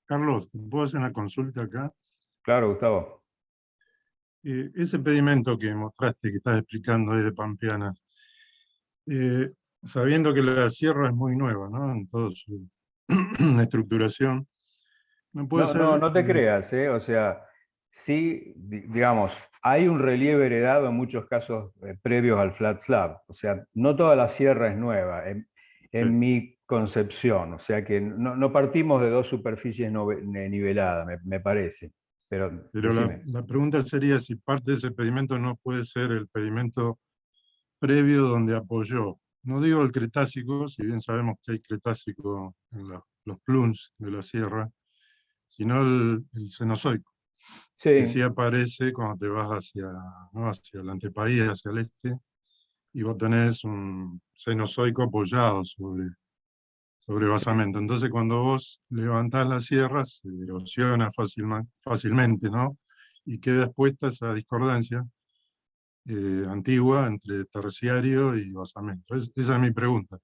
Carlos, ¿te puedo hacer una consulta acá? Claro, Gustavo. Ese pedimento que mostraste, que estás explicando ahí de Pampeanas, Sabiendo que la sierra es muy nueva, ¿no? En toda su estructuración, no puede No, no, ser, no te creas, ¿eh? O sea, sí, digamos, hay un relieve heredado en muchos casos previos al flat slab. O sea, no toda la sierra es nueva, en sí, mi concepción. O sea que no partimos de dos superficies niveladas, me parece. Pero pero decime. la pregunta sería si parte de ese pedimento no puede ser el pedimento previo donde apoyó. No digo el Cretácico, si bien sabemos que hay Cretácico en los pluns de la sierra, sino el Cenozoico, que sí Sí, aparece cuando te vas hacia, ¿no? hacia el antepaís, hacia el este, y vos tenés un Cenozoico apoyado sobre sí. basamento. Entonces, cuando vos levantás la sierra, se erosiona fácilmente, ¿no? Y queda expuesta esa discordancia antigua entre terciario y basamento. Esa es mi pregunta.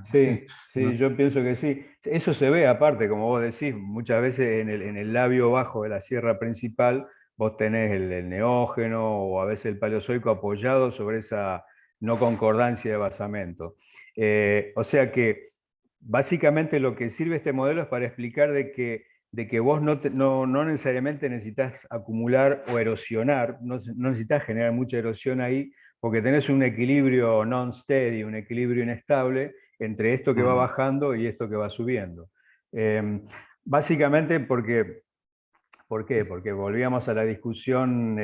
Sí, sí, No, yo pienso que sí. Eso se ve aparte, como vos decís, muchas veces en el labio bajo de la sierra principal, vos tenés el neógeno o a veces el paleozoico apoyado sobre esa no concordancia de basamento. O sea que básicamente lo que sirve este modelo es para explicar de que vos no necesariamente necesitas acumular o erosionar, no necesitas generar mucha erosión ahí, porque tenés un equilibrio non-steady, un equilibrio inestable entre esto que va ujú, bajando y esto que va subiendo. Básicamente porque, ¿por qué? Porque volvíamos a la discusión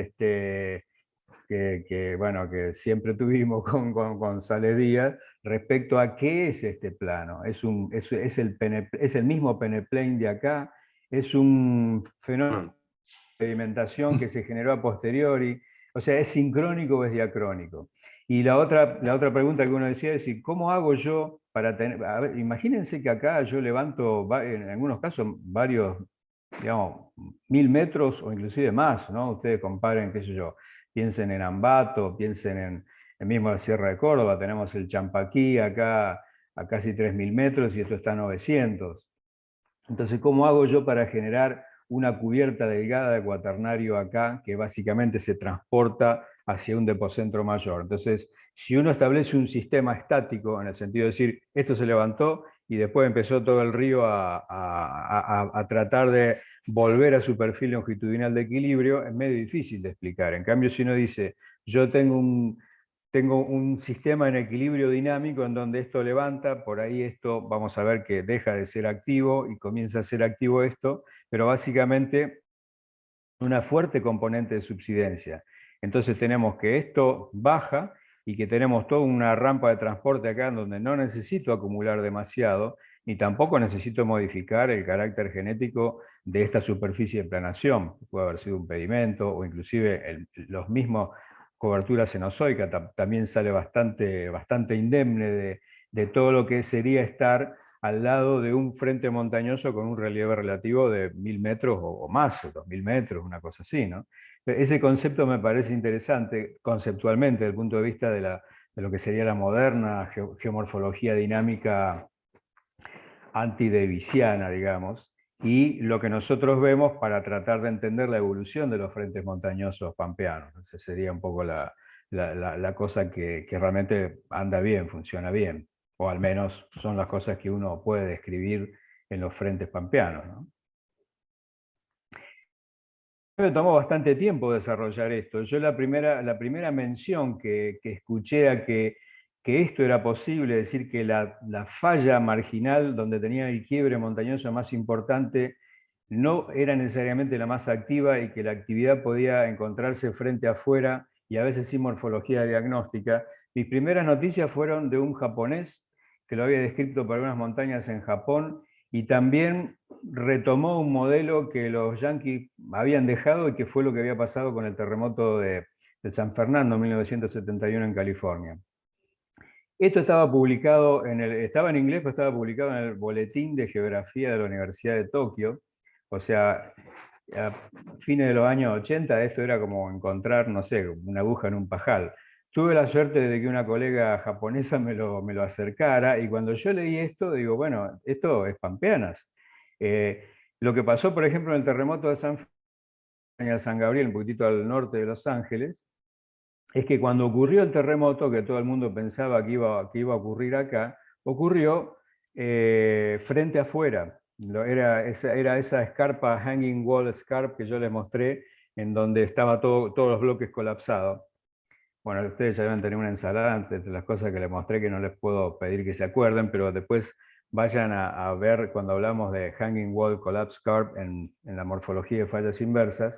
bueno, que siempre tuvimos con Sales Díaz respecto a qué es este plano. Es el mismo peneplane de acá, es un fenómeno claro. de sedimentación que se generó a posteriori, o sea, ¿es sincrónico o es diacrónico? Y la otra pregunta que uno decía es, ¿y cómo hago yo para tener, a ver, imagínense que acá yo levanto, en algunos casos, varios, digamos, 1000 metros o inclusive más, ¿no? Ustedes comparen, qué sé yo, piensen en Ambato, piensen en mismo la Sierra de Córdoba, tenemos el Champaquí acá a casi 3000 metros y esto está a 900. Entonces, ¿cómo hago yo para generar una cubierta delgada de cuaternario acá que básicamente se transporta hacia un depocentro mayor? Entonces, si uno establece un sistema estático, en el sentido de decir, esto se levantó y después empezó todo el río a tratar de volver a su perfil longitudinal de equilibrio, es medio difícil de explicar. En cambio, si uno dice, yo tengo un sistema en equilibrio dinámico en donde esto levanta, por ahí esto vamos a ver que deja de ser activo y comienza a ser activo esto, pero básicamente una fuerte componente de subsidencia. Entonces tenemos que esto baja y que tenemos toda una rampa de transporte acá en donde no necesito acumular demasiado, ni tampoco necesito modificar el carácter genético de esta superficie de planación. Puede haber sido un pedimento o inclusive los mismos cobertura cenozoica también sale bastante indemne de todo lo que sería estar al lado de un frente montañoso con un relieve relativo de 1000 metros o más, o 2000 metros, una cosa así, ¿no? Ese concepto me parece interesante conceptualmente desde el punto de vista de lo que sería la moderna geomorfología dinámica antideviciana, digamos, y lo que nosotros vemos para tratar de entender la evolución de los frentes montañosos pampeanos. Esa sería un poco la cosa que realmente anda bien, funciona bien, o al menos son las cosas que uno puede describir en los frentes pampeanos, ¿no? Me tomó bastante tiempo desarrollar esto. Yo la primera mención que escuché a que esto era posible, decir que la falla marginal donde tenía el quiebre montañoso más importante no era necesariamente la más activa y que la actividad podía encontrarse frente afuera y a veces sin morfología diagnóstica. Mis primeras noticias fueron de un japonés que lo había descrito para unas montañas en Japón y también retomó un modelo que los yanquis habían dejado y que fue lo que había pasado con el terremoto de San Fernando en 1971 en California. Esto estaba publicado estaba en inglés, pero estaba publicado en el Boletín de Geografía de la Universidad de Tokio. O sea, a fines de los años 80 esto era como encontrar, no sé, una aguja en un pajal. Tuve la suerte de que una colega japonesa me lo acercara y cuando yo leí esto, digo, bueno, esto es pampeanas. Lo que pasó, por ejemplo, en el terremoto de San Gabriel, un poquitito al norte de Los Ángeles, es que cuando ocurrió el terremoto, que todo el mundo pensaba que iba a ocurrir acá, ocurrió frente afuera. Era esa escarpa, Hanging Wall Scarp, que yo les mostré, en donde estaba todos los bloques colapsados. Bueno, ustedes ya deben tener una ensalada entre las cosas que les mostré que no les puedo pedir que se acuerden, pero después vayan a ver cuando hablamos de Hanging Wall Collapse Scarp en la morfología de fallas inversas.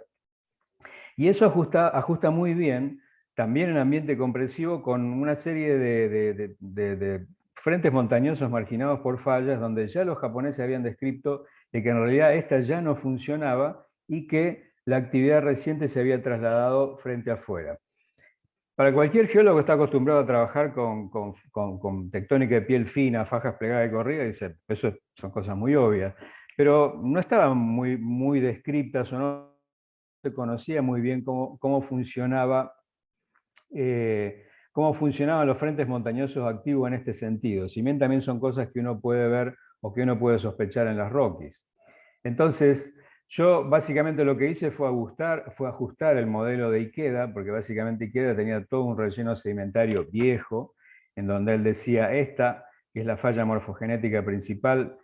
Y eso ajusta muy bien también en ambiente compresivo con una serie de frentes montañosos marginados por fallas, donde ya los japoneses habían descrito de que en realidad esta ya no funcionaba y que la actividad reciente se había trasladado frente afuera. Para cualquier geólogo que está acostumbrado a trabajar con tectónica de piel fina, fajas plegadas y corridas, dice, eso son cosas muy obvias, pero no estaban muy descriptas o no se conocía muy bien cómo funcionaban los frentes montañosos activos en este sentido. Si bien también son cosas que uno puede ver o que uno puede sospechar en las Rockies. Entonces, yo básicamente lo que hice fue ajustar el modelo de Ikeda, porque básicamente Ikeda tenía todo un relleno sedimentario viejo, en donde él decía, esta, que es la falla morfogenética principal,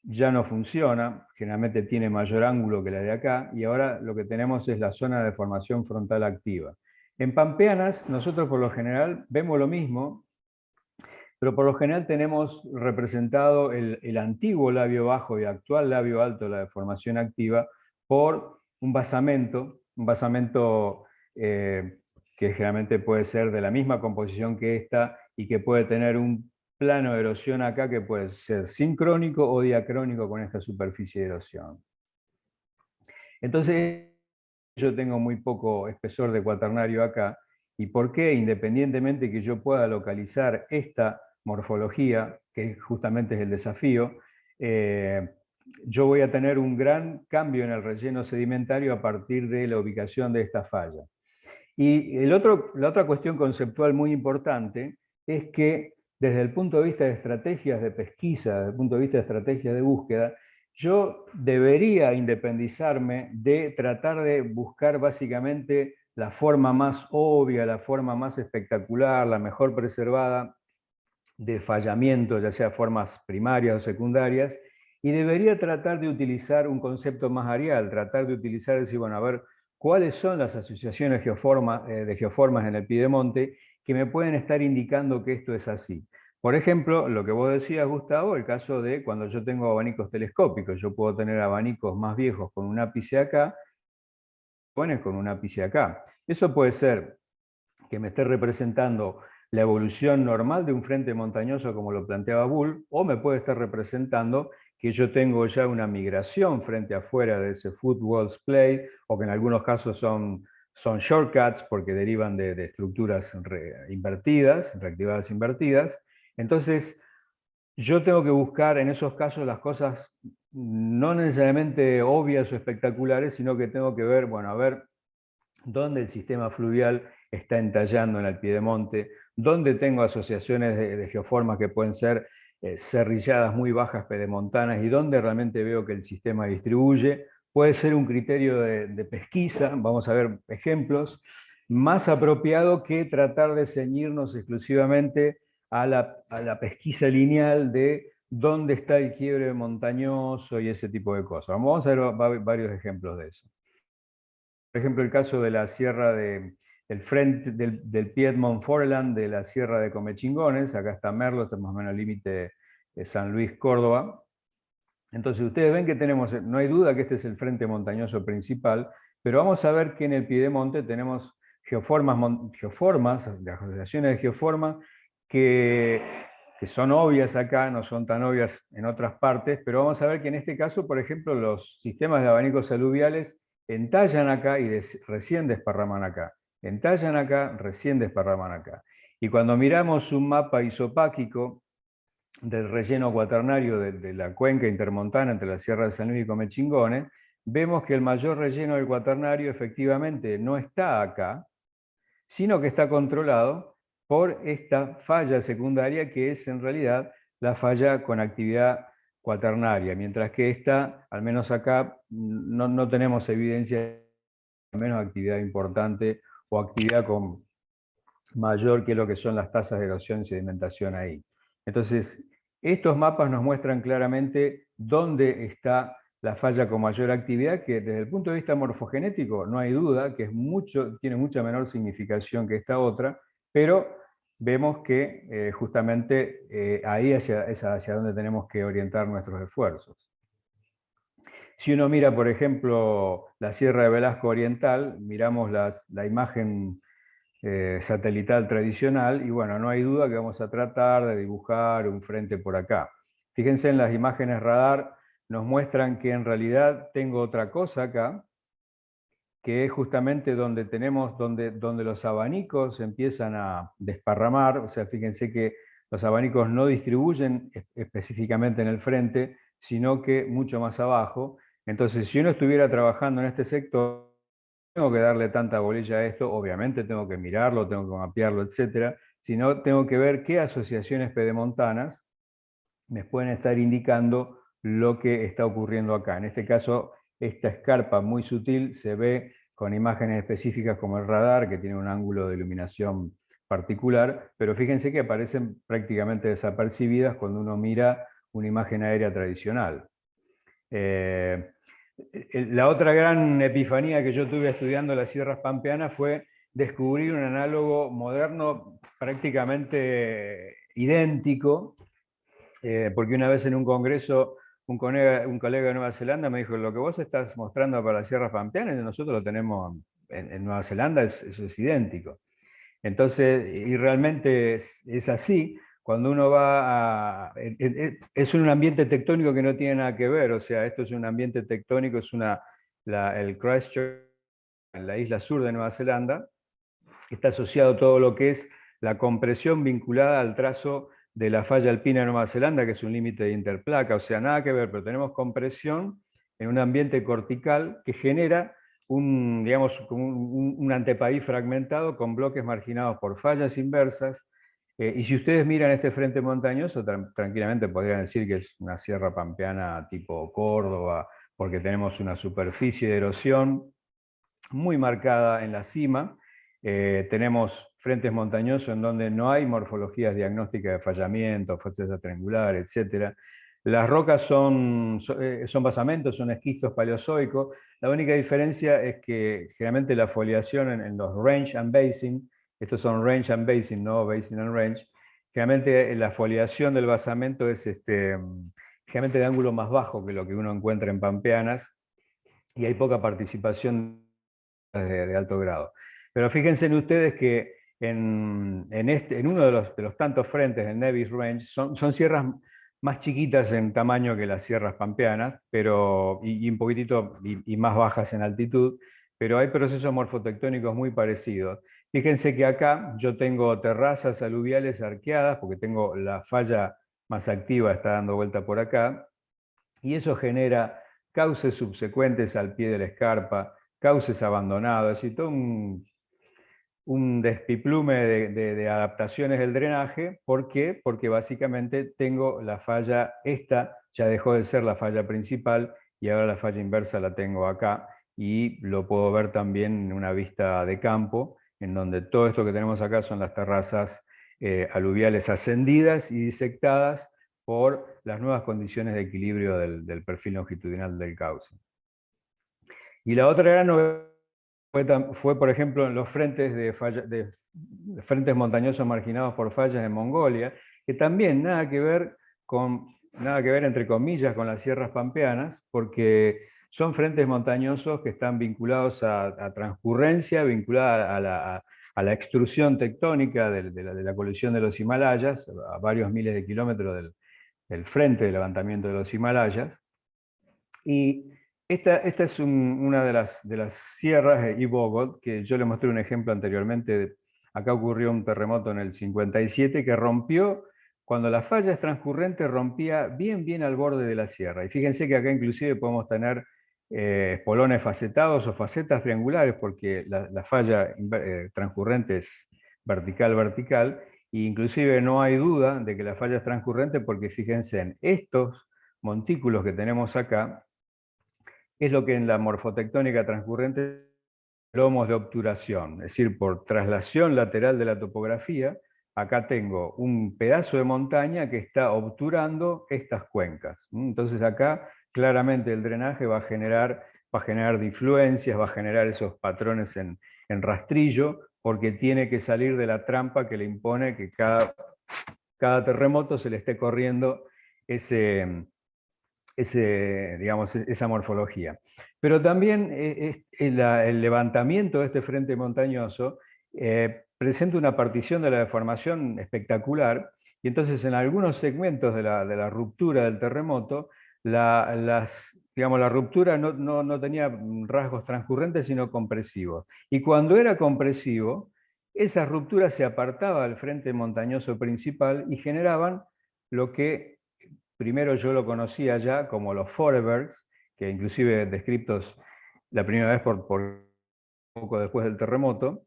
ya no funciona, generalmente tiene mayor ángulo que la de acá, y ahora lo que tenemos es la zona de deformación frontal activa. En Pampeanas, nosotros por lo general vemos lo mismo, pero por lo general tenemos representado el antiguo labio bajo y actual labio alto de la deformación activa por un basamento que generalmente puede ser de la misma composición que esta y que puede tener un plano de erosión acá que puede ser sincrónico o diacrónico con esta superficie de erosión. Entonces, yo tengo muy poco espesor de cuaternario acá, y por qué, independientemente que yo pueda localizar esta morfología, que justamente es el desafío, yo voy a tener un gran cambio en el relleno sedimentario a partir de la ubicación de esta falla. Y la otra cuestión conceptual muy importante es que desde el punto de vista de estrategias de pesquisa, desde el punto de vista de estrategias de búsqueda, yo debería independizarme de tratar de buscar básicamente la forma más obvia, la forma más espectacular, la mejor preservada de fallamiento, ya sea formas primarias o secundarias, y debería tratar de utilizar un concepto más areal, tratar de utilizar, decir, bueno, a ver, ¿cuáles son las asociaciones de geoformas en el piedemonte que me pueden estar indicando que esto es así? Por ejemplo, lo que vos decías, Gustavo, el caso de cuando yo tengo abanicos telescópicos, yo puedo tener abanicos más viejos con un ápice acá, con un ápice acá. Eso puede ser que me esté representando la evolución normal de un frente montañoso como lo planteaba Bull, o me puede estar representando que yo tengo ya una migración frente afuera de ese footwall splay, o que en algunos casos son shortcuts porque derivan de estructuras invertidas, reactivadas invertidas. Entonces, yo tengo que buscar en esos casos las cosas no necesariamente obvias o espectaculares, sino que tengo que ver, bueno, a ver dónde el sistema fluvial está entallando en el piedemonte, dónde tengo asociaciones de geoformas que pueden ser serrilladas muy bajas pedemontanas y dónde realmente veo que el sistema distribuye. Puede ser un criterio de pesquisa, vamos a ver ejemplos, más apropiado que tratar de ceñirnos exclusivamente a la pesquisa lineal de dónde está el quiebre montañoso y ese tipo de cosas. Vamos a ver varios ejemplos de eso. Por ejemplo, el caso de la sierra del frente del Piedmont Foreland de la sierra de Comechingones, acá está Merlo, está más o menos al límite de San Luis, Córdoba. Entonces ustedes ven que tenemos, no hay duda que este es el frente montañoso principal, pero vamos a ver que en el piedemonte tenemos geoformas, las asociaciones de geoformas que son obvias acá, no son tan obvias en otras partes, pero vamos a ver que en este caso, por ejemplo, los sistemas de abanicos aluviales entallan acá y recién desparraman acá. Entallan acá, recién desparraman acá. Y cuando miramos un mapa isopáquico del relleno cuaternario de la cuenca intermontana entre la Sierra de San Luis y Comechingones, vemos que el mayor relleno del cuaternario efectivamente no está acá, sino que está controlado por esta falla secundaria que es en realidad la falla con actividad cuaternaria, mientras que esta, al menos acá, no tenemos evidencia de menos actividad importante o actividad con mayor que lo que son las tasas de erosión y sedimentación ahí. Entonces, estos mapas nos muestran claramente dónde está la falla con mayor actividad, que desde el punto de vista morfogenético no hay duda que tiene mucha menor significación que esta otra, pero vemos que justamente ahí es hacia donde tenemos que orientar nuestros esfuerzos. Si uno mira, por ejemplo, la Sierra de Velasco Oriental, miramos la imagen satelital tradicional, y bueno, no hay duda que vamos a tratar de dibujar un frente por acá. Fíjense en las imágenes radar, nos muestran que en realidad tengo otra cosa acá, que es justamente donde los abanicos empiezan a desparramar, o sea, fíjense que los abanicos no distribuyen específicamente en el frente, sino que mucho más abajo. Entonces, si uno estuviera trabajando en este sector, tengo que darle tanta bolilla a esto, obviamente tengo que mirarlo, tengo que mapearlo, etc. Sino tengo que ver qué asociaciones pedemontanas me pueden estar indicando lo que está ocurriendo acá. En este caso, esta escarpa muy sutil se ve con imágenes específicas como el radar, que tiene un ángulo de iluminación particular, pero fíjense que aparecen prácticamente desapercibidas cuando uno mira una imagen aérea tradicional. La otra gran epifanía que yo tuve estudiando las sierras pampeanas fue descubrir un análogo moderno prácticamente idéntico, porque una vez en un congreso un colega de Nueva Zelanda me dijo: lo que vos estás mostrando para las sierras pampeanas, nosotros lo tenemos en Nueva Zelanda, eso es idéntico. Entonces, y realmente es así. Cuando uno va es un ambiente tectónico que no tiene nada que ver, o sea, esto es un ambiente tectónico, es el Christchurch, en la isla sur de Nueva Zelanda, está asociado a todo lo que es la compresión vinculada al trazo de la falla alpina de Nueva Zelanda, que es un límite de interplaca, o sea, nada que ver, pero tenemos compresión en un ambiente cortical que genera digamos, como un antepaís fragmentado con bloques marginados por fallas inversas. Y si ustedes miran este frente montañoso, tranquilamente podrían decir que es una sierra pampeana tipo Córdoba, porque tenemos una superficie de erosión muy marcada en la cima. Tenemos frentes montañosos en donde no hay morfologías diagnósticas de fallamiento, fachada triangular, etc. Las rocas son basamentos, son esquistos paleozoicos. La única diferencia es que generalmente la foliación en los range and basin, estos son range and basin, no basin and range, generalmente la foliación del basamento es generalmente de ángulo más bajo que lo que uno encuentra en pampeanas, y hay poca participación de alto grado. Pero fíjense en ustedes que en uno de los tantos frentes, en Nevis Range, son sierras más chiquitas en tamaño que las sierras pampeanas, y un poquitito y más bajas en altitud, pero hay procesos morfotectónicos muy parecidos. Fíjense que acá yo tengo terrazas aluviales arqueadas, porque tengo la falla más activa, está dando vuelta por acá, y eso genera cauces subsecuentes al pie de la escarpa, cauces abandonados, y todo un despiplume de adaptaciones del drenaje. ¿Por qué? Porque básicamente tengo la falla, esta ya dejó de ser la falla principal, y ahora la falla inversa la tengo acá, y lo puedo ver también en una vista de campo, en donde todo esto que tenemos acá son las terrazas aluviales ascendidas y disectadas por las nuevas condiciones de equilibrio del perfil longitudinal del cauce. Y la otra gran novedad fue, por ejemplo, en los frentes frentes montañosos marginados por fallas en Mongolia, que también nada que ver entre comillas con las sierras pampeanas, porque son frentes montañosos que están vinculados a transcurrencia, vinculada a la extrusión tectónica de la colisión de los Himalayas, a varios miles de kilómetros del frente de levantamiento de los Himalayas. Y esta es una de las sierras de Ibogot, que yo les mostré un ejemplo anteriormente. Acá ocurrió un terremoto en el 57 que rompió, cuando la falla es transcurrente, rompía bien al borde de la sierra. Y fíjense que acá inclusive podemos tener espolones facetados o facetas triangulares, porque la falla transcurrente es vertical, e inclusive no hay duda de que la falla es transcurrente, porque fíjense en estos montículos que tenemos acá, es lo que en la morfotectónica transcurrente lomos de obturación, es decir, por traslación lateral de la topografía, acá tengo un pedazo de montaña que está obturando estas cuencas. Entonces acá claramente el drenaje va a generar difluencias, va a generar esos patrones en rastrillo, porque tiene que salir de la trampa que le impone que cada terremoto se le esté corriendo digamos, esa morfología. Pero también el levantamiento de este frente montañoso presenta una partición de la deformación espectacular, y entonces en algunos segmentos de la ruptura del terremoto, digamos, la ruptura no tenía rasgos transcurrentes, sino compresivos. Y cuando era compresivo, esa ruptura se apartaba del frente montañoso principal y generaban lo que primero yo lo conocía ya como los Forebergs, que inclusive descriptos la primera vez por poco después del terremoto,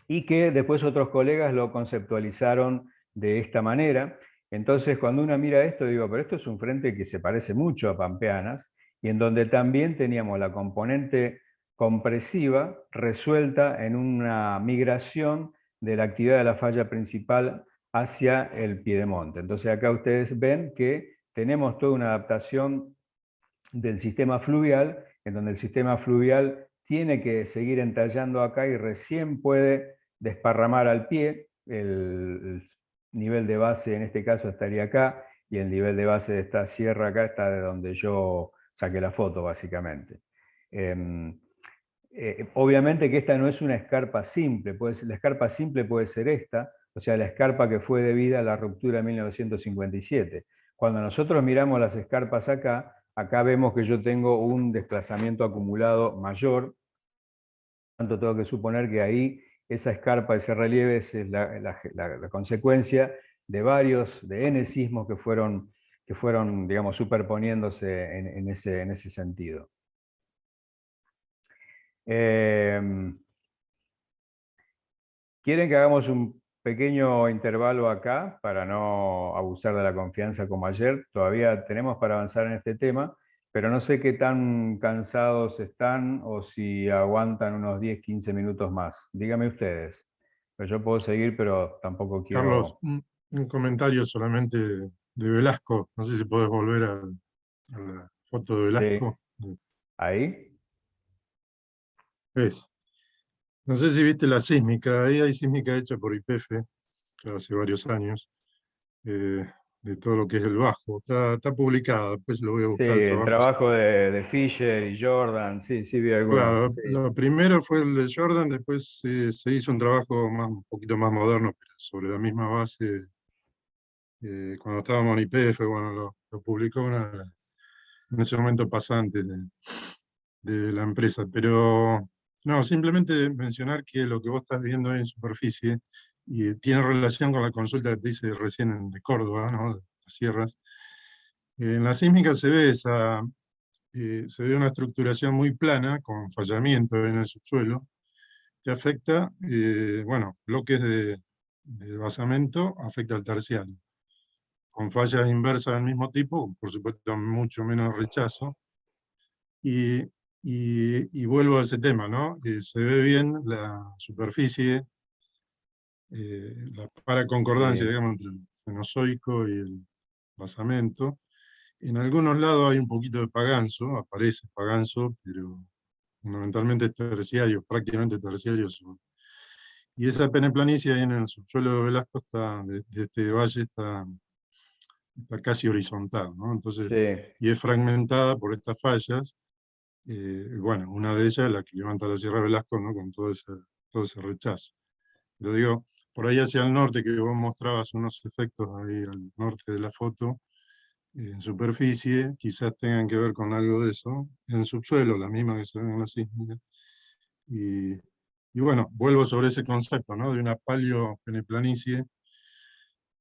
y que después otros colegas lo conceptualizaron de esta manera. Entonces, cuando uno mira esto, digo, pero esto es un frente que se parece mucho a Pampeanas, y en donde también teníamos la componente compresiva resuelta en una migración de la actividad de la falla principal hacia el piedemonte. Entonces acá ustedes ven que tenemos toda una adaptación del sistema fluvial, en donde el sistema fluvial tiene que seguir entallando acá y recién puede desparramar al pie. El nivel de base en este caso estaría acá, y el nivel de base de esta sierra acá está de donde yo saqué la foto, básicamente. Obviamente que esta no es una escarpa simple, la escarpa simple puede ser esta, o sea, la escarpa que fue debida a la ruptura de 1957. Cuando nosotros miramos las escarpas acá vemos que yo tengo un desplazamiento acumulado mayor, por lo tanto tengo que suponer que ahí esa escarpa, ese relieve es la consecuencia de de N sismos que fueron digamos, superponiéndose en ese sentido. ¿Quieren que hagamos un pequeño intervalo acá para no abusar de la confianza como ayer? Todavía tenemos para avanzar en este tema, pero no sé qué tan cansados están o si aguantan unos 10, 15 minutos más. Díganme ustedes. Pero yo puedo seguir, pero tampoco Carlos, quiero... un comentario solamente de Velasco. No sé si podés volver a la foto de Sí. Velasco. ¿Ahí? Es. No sé si viste la sísmica. Ahí hay sísmica hecha por YPF, ya hace varios años, eh, de todo lo que es el Bajo. Está publicada, después lo voy a Sí, buscar el el trabajo. trabajo de Fisher y Jordan, sí, sí vi algunos. Claro, Sí. lo primero fue el de Jordan, después se hizo un trabajo un poquito más moderno, pero sobre la misma base. Cuando estábamos en YPF, bueno, lo publicó en ese momento pasante de la empresa. Pero no, simplemente mencionar que lo que vos estás viendo ahí en superficie y tiene relación con la consulta que te hice recién de Córdoba, ¿no? De las sierras. En la sísmica se ve una estructuración muy plana con fallamiento en el subsuelo que afecta, bueno, bloques de basamento, afecta al terciario, con fallas inversas del mismo tipo, por supuesto mucho menos rechazo. Y, y vuelvo a ese tema, ¿no? Se ve bien la superficie, la paraconcordancia, Sí. digamos, entre el Cenozoico y el basamento. En algunos lados hay un poquito de paganzo, aparece paganzo, pero fundamentalmente es terciario, prácticamente terciario. Y esa peneplanicie ahí en el subsuelo de Velasco de este valle está casi horizontal, ¿no? Entonces, Sí. y es fragmentada por estas fallas. Bueno, una de ellas es la que levanta la Sierra Velasco, ¿no? Con todo ese rechazo. Pero digo, por ahí hacia el norte, que vos mostrabas unos efectos ahí al norte de la foto, en superficie, quizás tengan que ver con algo de eso, en subsuelo, la misma que se ve en la sísmica. Y, y bueno, vuelvo sobre ese concepto, ¿no? De una paleopeneplanicie,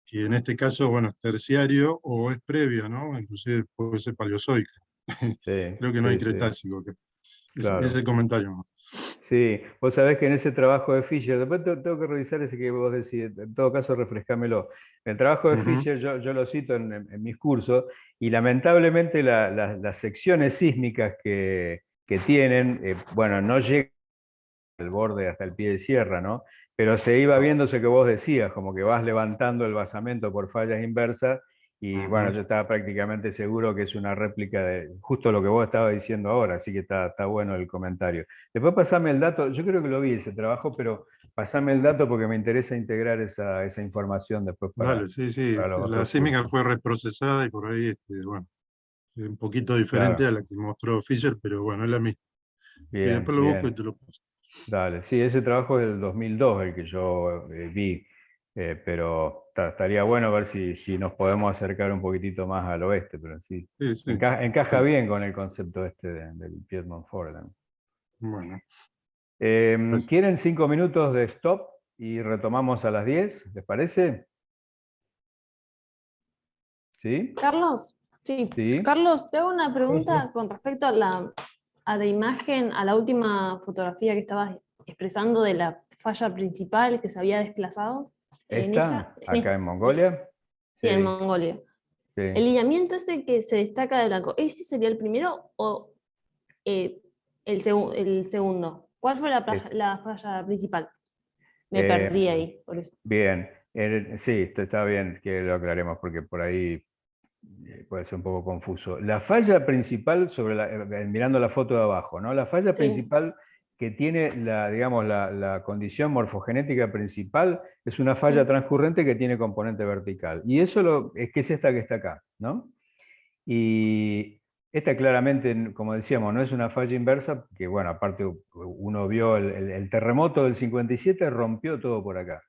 que en este caso, bueno, es terciario o es previa, ¿no? Inclusive puede ser paleozoica. Sí, Creo que no hay sí, sí, cretácico. Ese claro. comentario, ¿no? Sí, vos sabés que en ese trabajo de Fisher, después tengo que revisar ese que vos decís, en todo caso refrescámelo. El trabajo de Ujú. Fisher yo lo cito en mis cursos, y lamentablemente las secciones sísmicas que tienen, bueno, no llegan el borde hasta el pie de sierra, ¿no? Pero se iba viendo eso que vos decías, como que vas levantando el basamento por fallas inversas, y bueno, yo estaba prácticamente seguro que es una réplica de justo lo que vos estabas diciendo ahora, así que está bueno el comentario. Después pasame el dato, yo creo que lo vi ese trabajo, pero pasame el dato porque me interesa integrar esa información después Dale, sí, sí. para los La otros símica cursos. fue reprocesada y por ahí, bueno, es un poquito diferente Claro, a la que mostró Fisher, pero bueno, es la misma. Sí, bien, después lo busco y bien. te lo paso. Dale, sí, ese trabajo es del 2002, el que yo vi, pero estaría bueno ver si nos podemos acercar un poquitito más al oeste, pero sí, Sí, sí. encaja bien con el concepto este del Piedmont Foreland. Bueno, pues ¿Quieren 5 minutos de stop y retomamos a las 10? ¿Les parece? ¿Sí? Carlos, sí. ¿Sí? Carlos, te hago una sí, sí. pregunta con respecto a la imagen, a la última fotografía que estabas expresando de la falla principal que se había desplazado. En ¿Esta? esa, ¿Acá en Mongolia? sí, en Sí, Mongolia. El sí. lineamiento ese que se destaca de blanco, ¿ese sería el primero o eh, el segundo? ¿Cuál fue Es- la falla principal? Me eh, perdí ahí, por eso. bien, sí, está bien que lo aclaremos porque por ahí puede ser un poco confuso. La falla principal, mirando la foto de abajo, ¿no? La falla Sí. principal que tiene digamos, la condición morfogenética principal es una falla transcurrente que tiene componente vertical. Y eso es que es esta que está acá, ¿no? Y esta claramente, como decíamos, no es una falla inversa, que bueno, aparte uno vio el terremoto del 57, rompió todo por acá.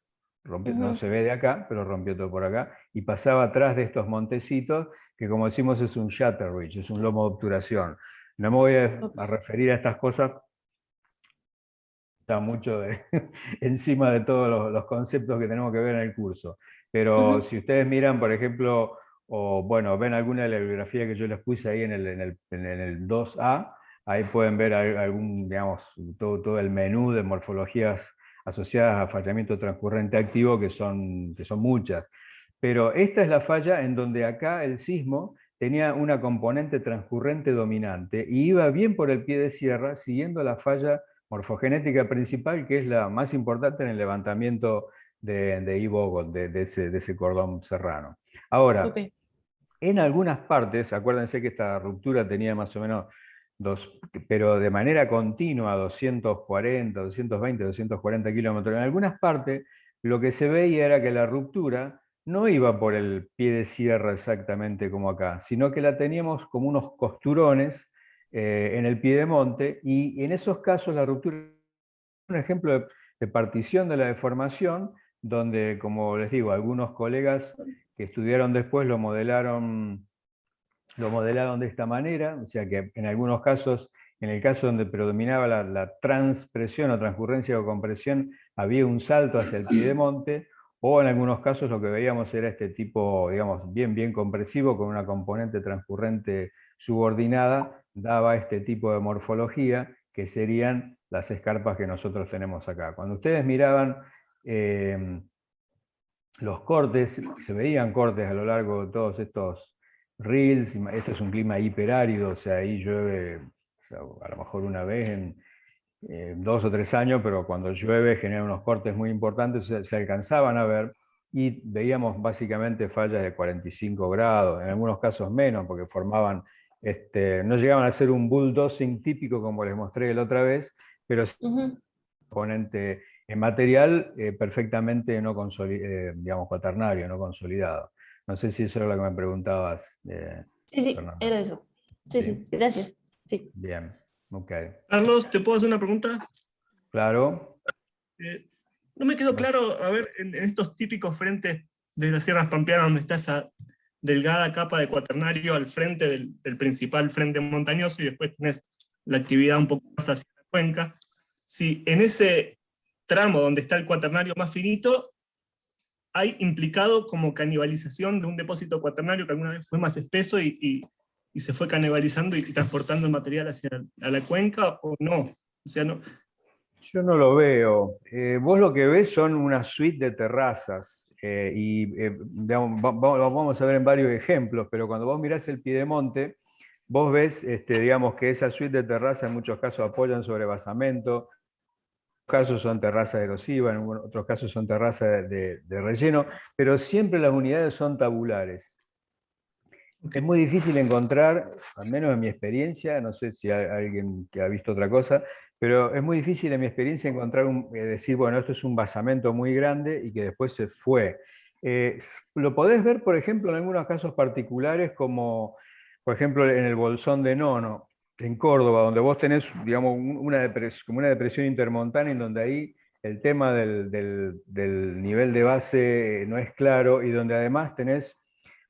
No Ujú. se ve de acá, pero rompió todo por acá, y pasaba atrás de estos montecitos, que como decimos es un shatter ridge, es un lomo de obturación. No me voy a Ok. referir a estas cosas, está mucho encima de todos los conceptos que tenemos que ver en el curso. Pero Ujú. si ustedes miran, por ejemplo, o bueno, ven alguna de la bibliografía que yo les puse ahí en el 2A, ahí pueden ver algún, digamos, todo el menú de morfologías asociadas a fallamiento transcurrente activo, que son muchas. Pero esta es la falla en donde acá el sismo tenía una componente transcurrente dominante y iba bien por el pie de sierra, siguiendo la falla morfogenética principal, que es la más importante en el levantamiento de Ibogot, de ese cordón serrano. Ok. Ahora, en algunas partes, acuérdense que esta ruptura tenía más o menos pero de manera continua, 240, 220, 240 kilómetros. En algunas partes lo que se veía era que la ruptura no iba por el pie de sierra exactamente como acá, sino que la teníamos como unos costurones en el piedemonte, y en esos casos la ruptura es un ejemplo de partición de la deformación, donde, como les digo, algunos colegas que estudiaron después lo modelaron de esta manera, o sea que en algunos casos, en el caso donde predominaba la transpresión o transcurrencia o compresión, había un salto hacia el piedemonte, o en algunos casos lo que veíamos era este tipo, digamos, bien compresivo, con una componente transcurrente subordinada, daba este tipo de morfología, que serían las escarpas que nosotros tenemos acá. Cuando ustedes miraban los cortes, se veían cortes a lo largo de todos estos reels. Este es un clima hiperárido, o sea, ahí llueve, o sea, a lo mejor una vez en 2 o 3 años, pero cuando llueve genera unos cortes muy importantes, se alcanzaban a ver, y veíamos básicamente fallas de 45 grados, en algunos casos menos, porque formaban, no llegaban a ser un bulldozing típico como les mostré la otra vez, pero Ujú. componente en material perfectamente no digamos, cuaternario, no consolidado. No sé si eso era lo que me preguntabas, Sí, sí, Fernando. era eso. Sí, ¿Sí? sí, gracias. Sí. Bien, ok. Carlos, ¿te puedo hacer una pregunta? Claro. Eh, no me quedó claro, a ver, en estos típicos frentes de las sierras pampeanas, donde está esa delgada capa de cuaternario al frente del principal frente montañoso, y después tenés la actividad un poco más hacia la cuenca, si en ese tramo donde está el cuaternario más finito, hay implicado como canibalización de un depósito cuaternario que alguna vez fue más espeso y se fue canibalizando y transportando el material hacia la cuenca, o no. O sea, no. Yo no lo veo. Vos lo que ves son una suite de terrazas, digamos, lo vamos a ver en varios ejemplos, pero cuando vos mirás el piedemonte, vos ves, digamos, que esa suite de terrazas en muchos casos apoyan sobre basamento, casos son terrazas erosivas, en otros casos son terrazas de relleno, pero siempre las unidades son tabulares. Es muy difícil encontrar, al menos en mi experiencia, no sé si hay alguien que ha visto otra cosa, pero es muy difícil en mi experiencia encontrar decir, bueno, esto es un basamento muy grande y que después se fue. Lo podés ver, por ejemplo, en algunos casos particulares, como por ejemplo en el Bolsón de Nono, en Córdoba, donde vos tenés, digamos, como una depresión intermontánea, en donde ahí el tema del nivel de base no es claro, y donde además tenés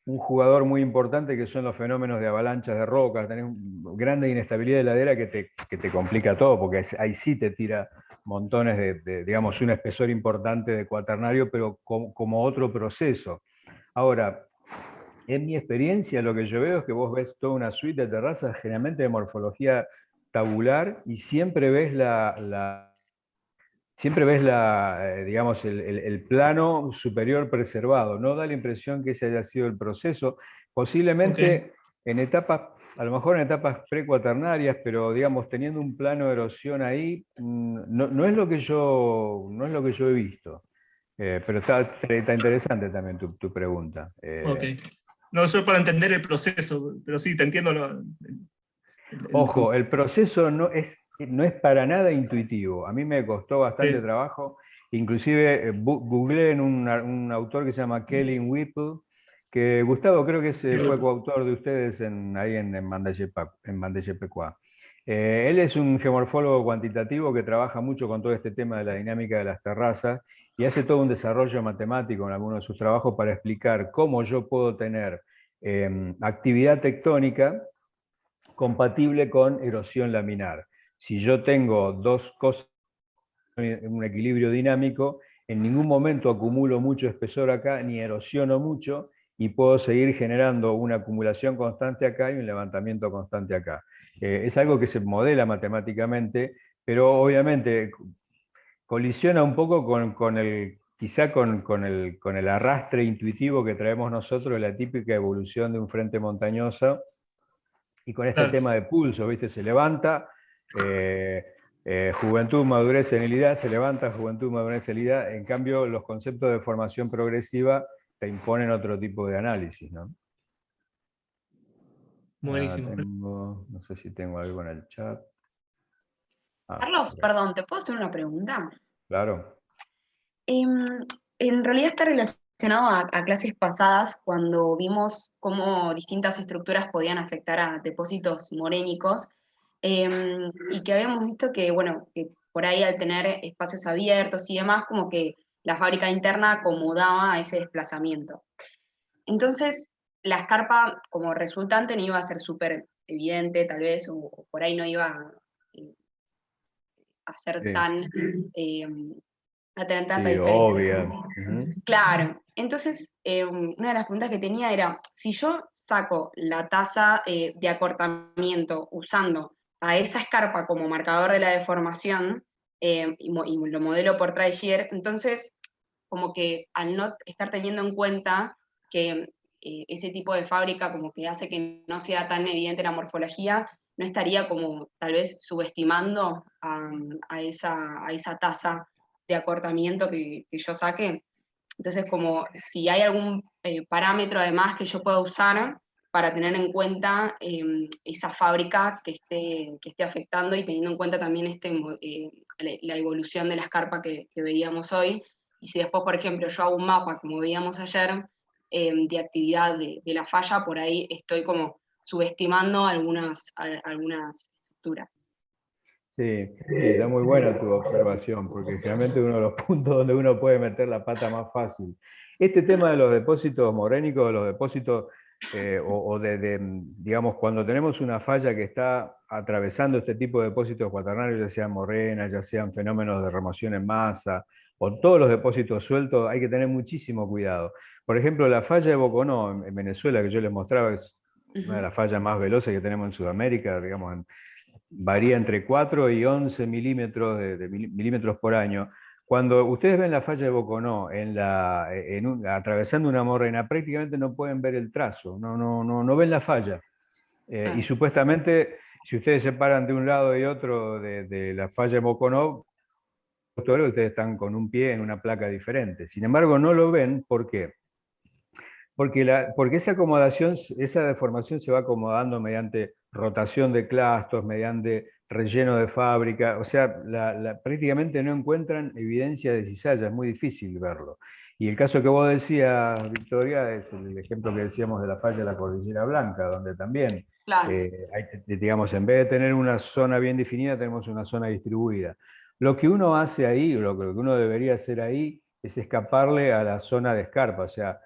un jugador muy importante que son los fenómenos de avalanchas de rocas, tenés grande inestabilidad de ladera que te complica todo, porque ahí sí te tira montones digamos, un espesor importante de cuaternario, pero como otro proceso. Ahora, en mi experiencia, lo que yo veo es que vos ves toda una suite de terrazas, generalmente de morfología tabular, y siempre ves digamos, el plano superior preservado. No da la impresión que ese haya sido el proceso. Posiblemente en etapas, a lo mejor en etapas precuaternarias, pero digamos, teniendo un plano de erosión ahí, no es lo que yo he visto. Pero está interesante también tu pregunta. Ok. No, solo para entender el proceso, pero sí, te entiendo. Ojo, el proceso no es para nada intuitivo. A mí me costó bastante trabajo. Inclusive googleé en un autor que se llama Kelly Whipple, que Gustavo creo que fue coautor de ustedes ahí en Mandelle-Pecuá. Él es un geomorfólogo cuantitativo que trabaja mucho con todo este tema de la dinámica de las terrazas y hace todo un desarrollo matemático en algunos de sus trabajos para explicar cómo yo puedo tener actividad tectónica compatible con erosión laminar. Si yo tengo dos cosas en un equilibrio dinámico, en ningún momento acumulo mucho espesor acá, ni erosiono mucho, y puedo seguir generando una acumulación constante acá y un levantamiento constante acá. Es algo que se modela matemáticamente, pero obviamente colisiona un poco quizá con el arrastre intuitivo que traemos nosotros de la típica evolución de un frente montañoso, y con este tema de pulso, ¿viste? Se levanta, juventud, madurez, senilidad, se levanta, juventud, madurez, senilidad. En cambio, los conceptos de formación progresiva te imponen otro tipo de análisis, ¿no? Buenísimo. No sé si tengo algo en el chat. Carlos, perdón, ¿te puedo hacer una pregunta? Claro. En realidad está relacionado a clases pasadas cuando vimos cómo distintas estructuras podían afectar a depósitos morénicos, y que habíamos visto que, bueno, que por ahí al tener espacios abiertos y demás, como que la fábrica interna acomodaba a ese desplazamiento. Entonces, la escarpa como resultante no iba a ser súper evidente, tal vez, o por ahí no iba a ser tan... a tener tanta diferencia. Obvia. Claro. Entonces, una de las preguntas que tenía era, si yo saco la tasa de acortamiento usando a esa escarpa como marcador de la deformación, y lo modelo por Traigier, entonces, como que al no estar teniendo en cuenta que ese tipo de fábrica como que hace que no sea tan evidente la morfología, no estaría como tal vez subestimando a esa tasa de acortamiento que yo saqué. Entonces, como si hay algún parámetro además que yo pueda usar para tener en cuenta esa fábrica que esté afectando, y teniendo en cuenta también la evolución de la escarpa que veíamos hoy. Y si después, por ejemplo, yo hago un mapa, como veíamos ayer, de actividad de la falla, por ahí estoy como subestimando algunas estructuras. Sí, está muy buena tu observación, porque realmente uno de los puntos donde uno puede meter la pata más fácil. Este tema de los depósitos morénicos, de los depósitos, digamos, cuando tenemos una falla que está atravesando este tipo de depósitos cuaternarios, ya sean morenas, ya sean fenómenos de remoción en masa, o todos los depósitos sueltos, hay que tener muchísimo cuidado. Por ejemplo, la falla de Boconó en Venezuela, que yo les mostraba, es una de las fallas más veloces que tenemos en Sudamérica, digamos, varía entre 4 y 11 milímetros por año. Cuando ustedes ven la falla de Boconó atravesando una morrena, prácticamente no pueden ver el trazo, no ven la falla. Y supuestamente, si ustedes se paran de un lado y otro de la falla de Boconó, ustedes están con un pie en una placa diferente. Sin embargo, no lo ven, ¿por qué? Porque esa acomodación, esa deformación se va acomodando mediante rotación de clastos, mediante relleno de fábrica, o sea, prácticamente no encuentran evidencia de cizalla, es muy difícil verlo. Y el caso que vos decías, Victoria, es el ejemplo que decíamos de la falla de la Cordillera Blanca, donde también, Claro. digamos, en vez de tener una zona bien definida, tenemos una zona distribuida. Lo que uno hace ahí, o lo que uno debería hacer ahí, es escaparle a la zona de escarpa, o sea,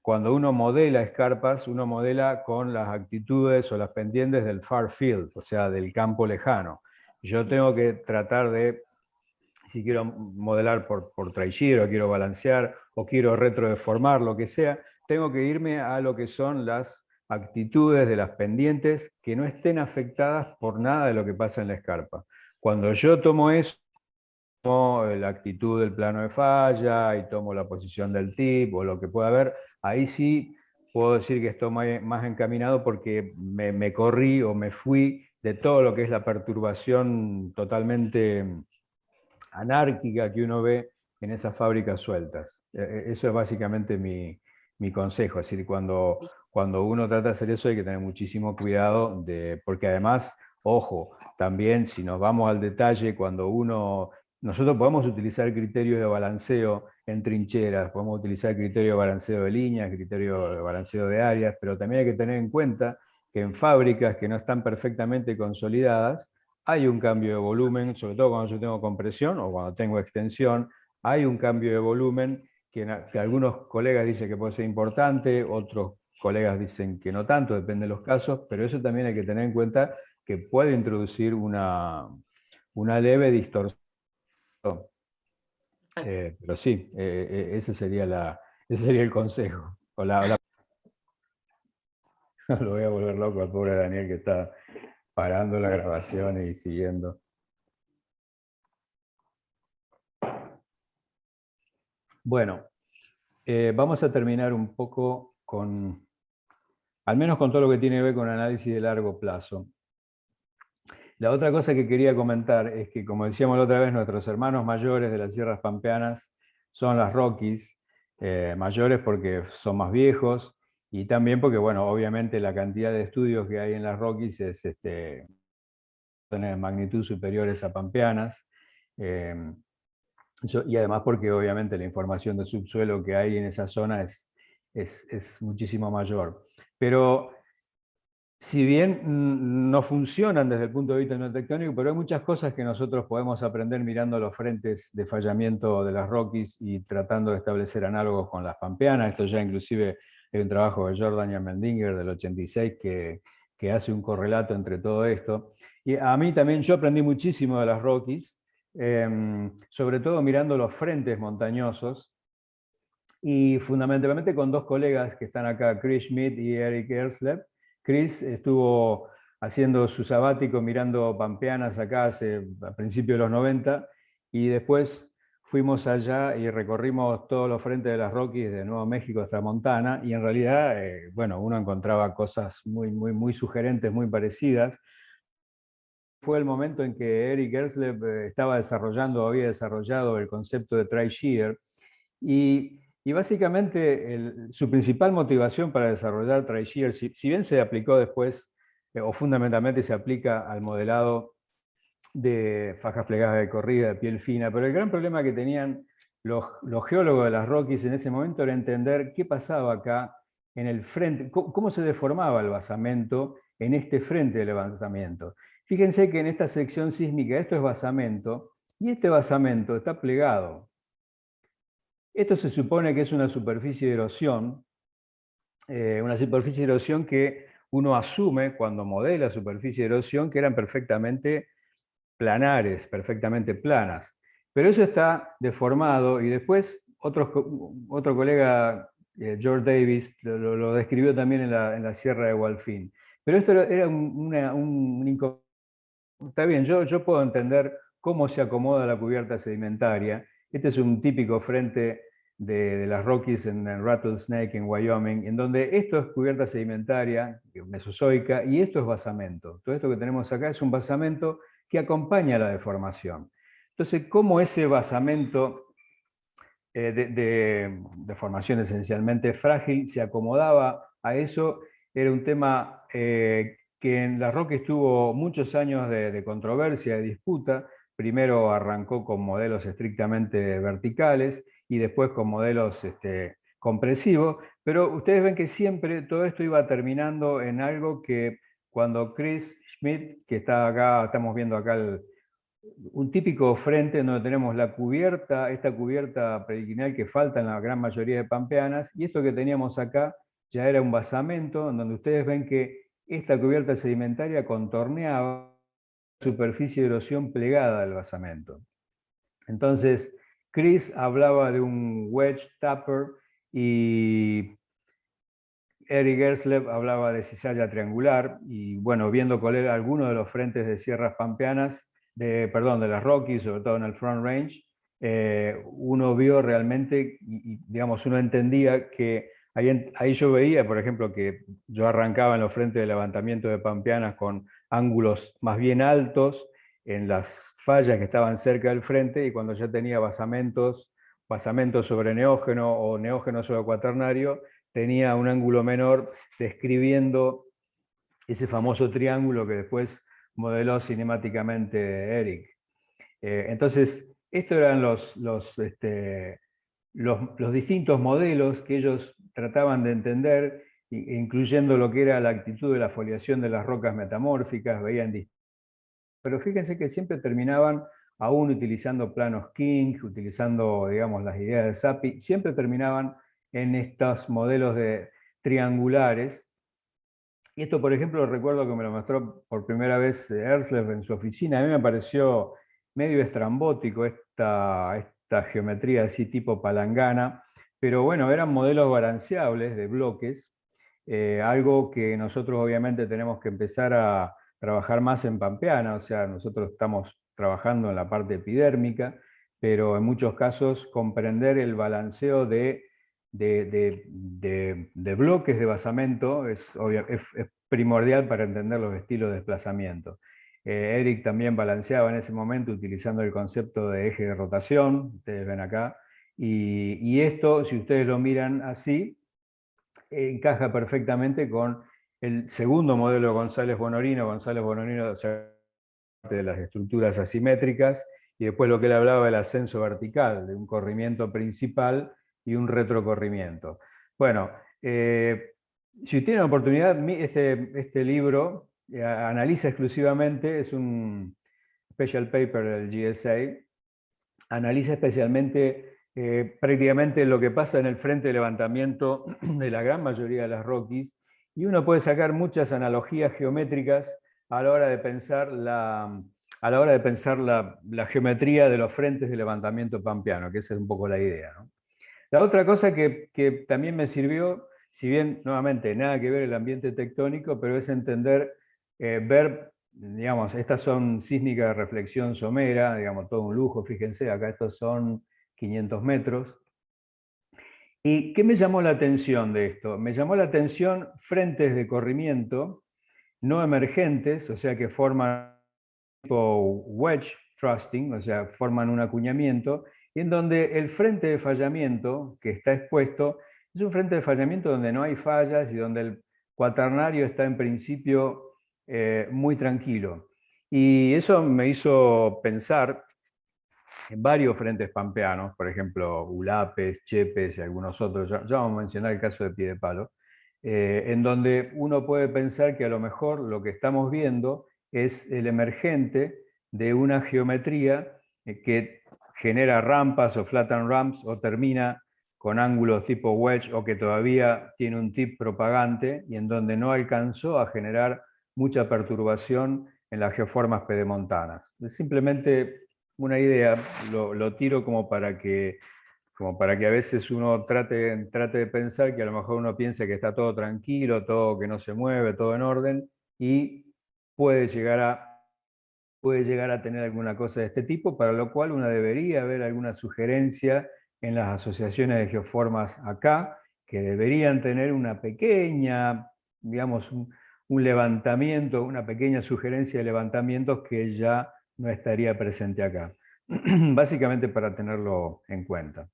cuando uno modela escarpas, uno modela con las actitudes o las pendientes del far field, o sea, del campo lejano. Yo tengo que tratar de, si quiero modelar por traichero, o quiero balancear, o quiero retrodeformar, lo que sea, tengo que irme a lo que son las actitudes de las pendientes que no estén afectadas por nada de lo que pasa en la escarpa. Cuando yo tomo eso, la actitud del plano de falla y tomo la posición del tip o lo que pueda haber, ahí sí puedo decir que estoy más encaminado porque me corrí o me fui de todo lo que es la perturbación totalmente anárquica que uno ve en esas fábricas sueltas. Eso es básicamente mi consejo. Es decir, cuando uno trata de hacer eso hay que tener muchísimo cuidado, porque además, ojo, también si nos vamos al detalle, nosotros podemos utilizar criterios de balanceo en trincheras, podemos utilizar criterio de balanceo de líneas, criterio de balanceo de áreas, pero también hay que tener en cuenta que en fábricas que no están perfectamente consolidadas, hay un cambio de volumen, sobre todo cuando yo tengo compresión o cuando tengo extensión, hay un cambio de volumen que algunos colegas dicen que puede ser importante, otros colegas dicen que no tanto, depende de los casos, pero eso también hay que tener en cuenta que puede introducir una leve distorsión. Pero sí, ese sería el consejo. Lo voy a volver loco al pobre Daniel que está parando la grabación y siguiendo. Bueno, vamos a terminar un poco al menos con todo lo que tiene que ver con análisis de largo plazo. La otra cosa que quería comentar es que, como decíamos la otra vez, nuestros hermanos mayores de las sierras pampeanas son las Rockies, mayores porque son más viejos, y también porque, bueno, obviamente la cantidad de estudios que hay en las Rockies es de magnitud superiores a pampeanas, y además porque obviamente la información del subsuelo que hay en esa zona es muchísimo mayor. Pero si bien no funcionan desde el punto de vista neotectónico, pero hay muchas cosas que nosotros podemos aprender mirando los frentes de fallamiento de las Rockies y tratando de establecer análogos con las pampeanas. Esto ya inclusive hay un trabajo de Jordan y Mendinger del 86 que hace un correlato entre todo esto. Y a mí también, yo aprendí muchísimo de las Rockies, sobre todo mirando los frentes montañosos, y fundamentalmente con dos colegas que están acá, Chris Schmidt y Eric Erslev. Chris estuvo haciendo su sabático mirando pampeanas acá a principios de los 90, y después fuimos allá y recorrimos todos los frentes de las Rockies, de Nuevo México hasta Montana, y en realidad, bueno, uno encontraba cosas muy sugerentes, muy parecidas. Fue el momento en que Eric Erslev había desarrollado el concepto de tri-shear, y básicamente su principal motivación para desarrollar tri-shear, si bien se aplicó después, o fundamentalmente se aplica al modelado de fajas plegadas de corrida, de piel fina, pero el gran problema que tenían los geólogos de las Rockies en ese momento era entender qué pasaba acá en el frente, cómo se deformaba el basamento en este frente de levantamiento. Fíjense que en esta sección sísmica esto es basamento, y este basamento está plegado. Esto se supone que es una superficie de erosión que uno asume cuando modela superficie de erosión que eran perfectamente planares, perfectamente planas. Pero eso está deformado, y después otro colega, George Davis, lo describió también en la Sierra de Walfin. Pero esto era Está bien, yo puedo entender cómo se acomoda la cubierta sedimentaria. Este es un típico frente de las Rockies en Rattlesnake, en Wyoming, en donde esto es cubierta sedimentaria, mesozoica, y esto es basamento. Todo esto que tenemos acá es un basamento que acompaña la deformación. Entonces, cómo ese basamento de formación esencialmente frágil se acomodaba a eso, era un tema que en las Rockies tuvo muchos años de controversia, de disputa. Primero arrancó con modelos estrictamente verticales y después con modelos compresivos, pero ustedes ven que siempre todo esto iba terminando en algo que cuando Chris Schmidt, que está acá, estamos viendo acá un típico frente donde tenemos la cubierta, esta cubierta periquinal que falta en la gran mayoría de pampeanas, y esto que teníamos acá ya era un basamento, en donde ustedes ven que esta cubierta sedimentaria contorneaba la superficie de erosión plegada del basamento. Entonces, Chris hablaba de un wedge tapper y Eric Gerslev hablaba de cizalla triangular, y bueno, viendo cuál era alguno de los frentes de sierras pampeanas, de las Rockies, sobre todo en el Front Range, uno vio realmente, y digamos, uno entendía que ahí yo veía, por ejemplo, que yo arrancaba en los frentes de levantamiento de pampeanas con ángulos más bien altos en las fallas que estaban cerca del frente, y cuando ya tenía basamentos sobre neógeno o neógeno sobre cuaternario, tenía un ángulo menor describiendo ese famoso triángulo que después modeló cinemáticamente Eric. Entonces, estos eran los distintos modelos que ellos trataban de entender, incluyendo lo que era la actitud de la foliación de las rocas metamórficas, pero fíjense que siempre terminaban aún utilizando planos King, utilizando, digamos, las ideas de Sappi, siempre terminaban en estos modelos triangulares. Y esto, por ejemplo, recuerdo que me lo mostró por primera vez Erslev en su oficina. A mí me pareció medio estrambótico esta geometría así tipo palangana, pero bueno, eran modelos balanceables de bloques, algo que nosotros obviamente tenemos que empezar a trabajar más en pampeana, o sea, nosotros estamos trabajando en la parte epidérmica, pero en muchos casos comprender el balanceo de bloques de basamento es primordial para entender los estilos de desplazamiento. Eric también balanceaba en ese momento utilizando el concepto de eje de rotación, ustedes ven acá, y esto, si ustedes lo miran así, encaja perfectamente con el segundo modelo de González Bonorino, o sea, de las estructuras asimétricas, y después lo que él hablaba del ascenso vertical, de un corrimiento principal y un retrocorrimiento. Bueno, si tienen oportunidad, este libro analiza exclusivamente, es un special paper del GSA, analiza especialmente prácticamente lo que pasa en el frente de levantamiento de la gran mayoría de las Rockies, y uno puede sacar muchas analogías geométricas a la hora de pensar la geometría de los frentes de levantamiento pampeano, que esa es un poco la idea, ¿no? La otra cosa que también me sirvió, si bien nuevamente nada que ver el ambiente tectónico, pero es entender, ver, digamos, estas son sísmicas de reflexión somera, digamos, todo un lujo, fíjense, acá estos son 500 metros. ¿Y qué me llamó la atención de esto? Me llamó la atención frentes de corrimiento no emergentes, o sea que forman tipo wedge thrusting, o sea, forman un acuñamiento, en donde el frente de fallamiento que está expuesto es un frente de fallamiento donde no hay fallas y donde el cuaternario está en principio muy tranquilo. Y eso me hizo pensar en varios frentes pampeanos, por ejemplo, Ulapes, Chepes y algunos otros, ya vamos a mencionar el caso de Piedepalo, en donde uno puede pensar que a lo mejor lo que estamos viendo es el emergente de una geometría que genera rampas o flatten ramps o termina con ángulos tipo wedge o que todavía tiene un tip propagante y en donde no alcanzó a generar mucha perturbación en las geoformas pedemontanas. Es simplemente una idea, lo tiro como para que a veces uno trate de pensar que a lo mejor uno piensa que está todo tranquilo, todo que no se mueve, todo en orden, y puede llegar a tener alguna cosa de este tipo, para lo cual uno debería ver alguna sugerencia en las asociaciones de geoformas acá, que deberían tener una pequeña, digamos, un levantamiento, una pequeña sugerencia de levantamientos que ya no estaría presente acá. básicamente para tenerlo en cuenta.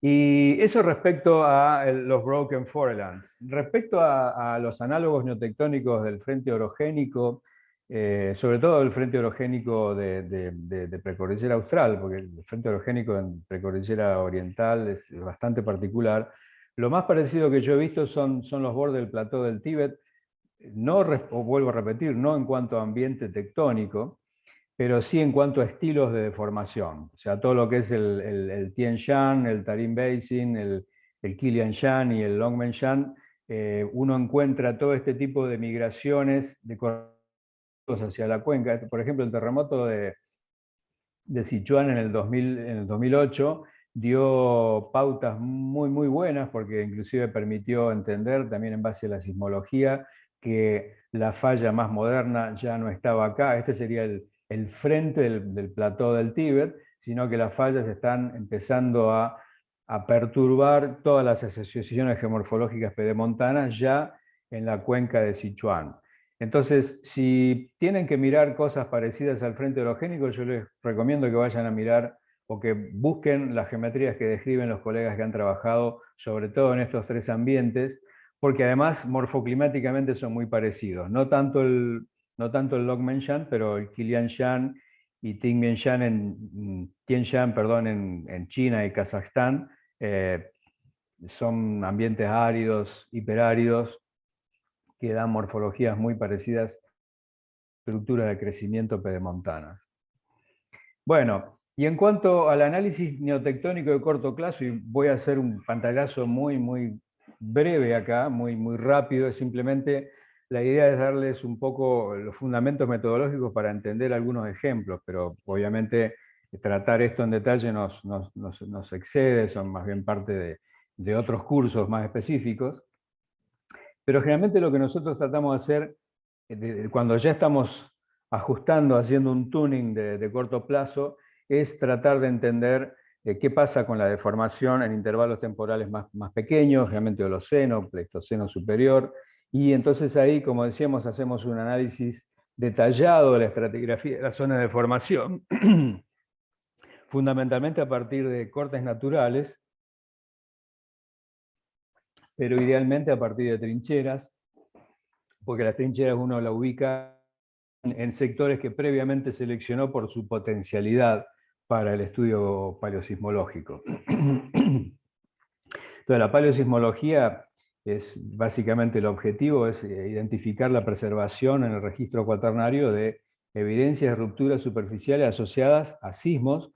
Y eso respecto a los Broken Forelands. Respecto a los análogos neotectónicos del frente orogénico, sobre todo el frente orogénico de precordillera austral, porque el frente orogénico en precordillera oriental es bastante particular. Lo más parecido que yo he visto son los bordes del plató del Tíbet, no, vuelvo a repetir, no en cuanto a ambiente tectónico, pero sí en cuanto a estilos de deformación. O sea, todo lo que es el Tien Shan, el Tarim Basin, el Kilian Shan y el Longmen Shan, uno encuentra todo este tipo de migraciones de corrientes hacia la cuenca. Por ejemplo, el terremoto de Sichuan en el 2008 dio pautas muy buenas, porque inclusive permitió entender, también en base a la sismología, que la falla más moderna ya no estaba acá. Este sería el frente del plató del Tíbet, sino que las fallas están empezando a perturbar todas las asociaciones geomorfológicas pedemontanas ya en la cuenca de Sichuan. Entonces, si tienen que mirar cosas parecidas al frente orogénico, yo les recomiendo que vayan a mirar o que busquen las geometrías que describen los colegas que han trabajado, sobre todo en estos tres ambientes, porque además morfoclimáticamente son muy parecidos. No tanto el Longmen Shan, pero el Kilian Shan y Tien Shan en China y Kazajstán son ambientes áridos, hiperáridos, que dan morfologías muy parecidas a estructuras de crecimiento pedemontanas. Bueno, y en cuanto al análisis neotectónico de corto plazo, y voy a hacer un pantallazo muy breve acá, muy rápido, es simplemente la idea es darles un poco los fundamentos metodológicos para entender algunos ejemplos, pero obviamente tratar esto en detalle nos excede, son más bien parte de otros cursos más específicos. Pero generalmente lo que nosotros tratamos de hacer, cuando ya estamos ajustando, haciendo un tuning de corto plazo, es tratar de entender qué pasa con la deformación en intervalos temporales más pequeños, generalmente Holoceno, Pleistoceno superior, y entonces ahí, como decíamos, hacemos un análisis detallado de la estratigrafía de la zona de deformación, fundamentalmente a partir de cortes naturales, pero idealmente a partir de trincheras, porque las trincheras uno la ubica en sectores que previamente seleccionó por su potencialidad para el estudio paleosismológico. Entonces, la paleosismología es básicamente el objetivo es identificar la preservación en el registro cuaternario de evidencias de rupturas superficiales asociadas a sismos,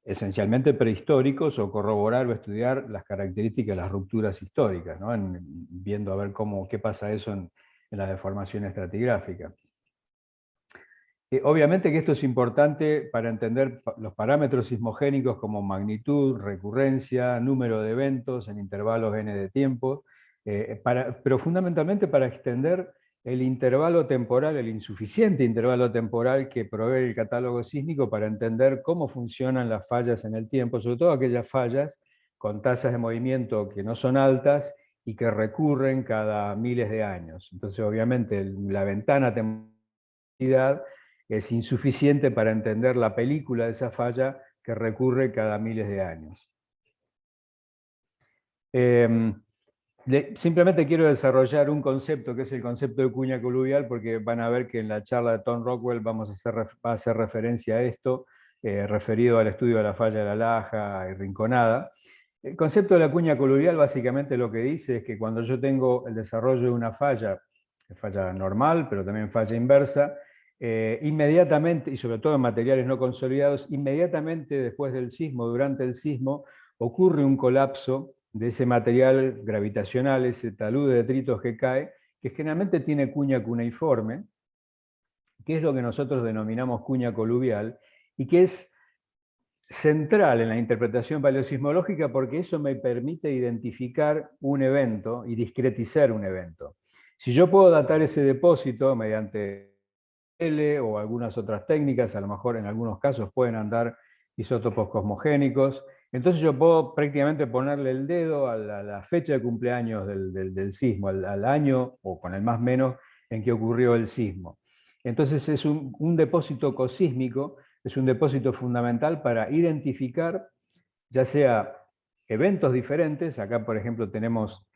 esencialmente prehistóricos, o corroborar o estudiar las características de las rupturas históricas, ¿no? Viendo a ver qué pasa eso en la deformación estratigráfica. Obviamente que esto es importante para entender los parámetros sismogénicos como magnitud, recurrencia, número de eventos en intervalos n de tiempo, pero fundamentalmente para extender el intervalo temporal, el insuficiente intervalo temporal que provee el catálogo sísmico para entender cómo funcionan las fallas en el tiempo, sobre todo aquellas fallas con tasas de movimiento que no son altas y que recurren cada miles de años. Entonces, obviamente, la ventana temporal es insuficiente para entender la película de esa falla que recurre cada miles de años. Simplemente quiero desarrollar un concepto que es el concepto de cuña coluvial, porque van a ver que en la charla de Tom Rockwell va a hacer referencia a esto, referido al estudio de la falla de la Laja y Rinconada. El concepto de la cuña coluvial básicamente lo que dice es que cuando yo tengo el desarrollo de una falla normal, pero también falla inversa, inmediatamente, y sobre todo en materiales no consolidados, inmediatamente después del sismo, durante el sismo, ocurre un colapso de ese material gravitacional, ese talud de detritos que cae, que generalmente tiene cuña cuneiforme, que es lo que nosotros denominamos cuña coluvial, y que es central en la interpretación paleosismológica porque eso me permite identificar un evento y discretizar un evento. Si yo puedo datar ese depósito mediante o algunas otras técnicas, a lo mejor en algunos casos pueden andar isótopos cosmogénicos, entonces yo puedo prácticamente ponerle el dedo a la fecha de cumpleaños del sismo, al año o con el más menos en que ocurrió el sismo. Entonces es un depósito cosísmico, es un depósito fundamental para identificar ya sea eventos diferentes. Acá, por ejemplo, tenemos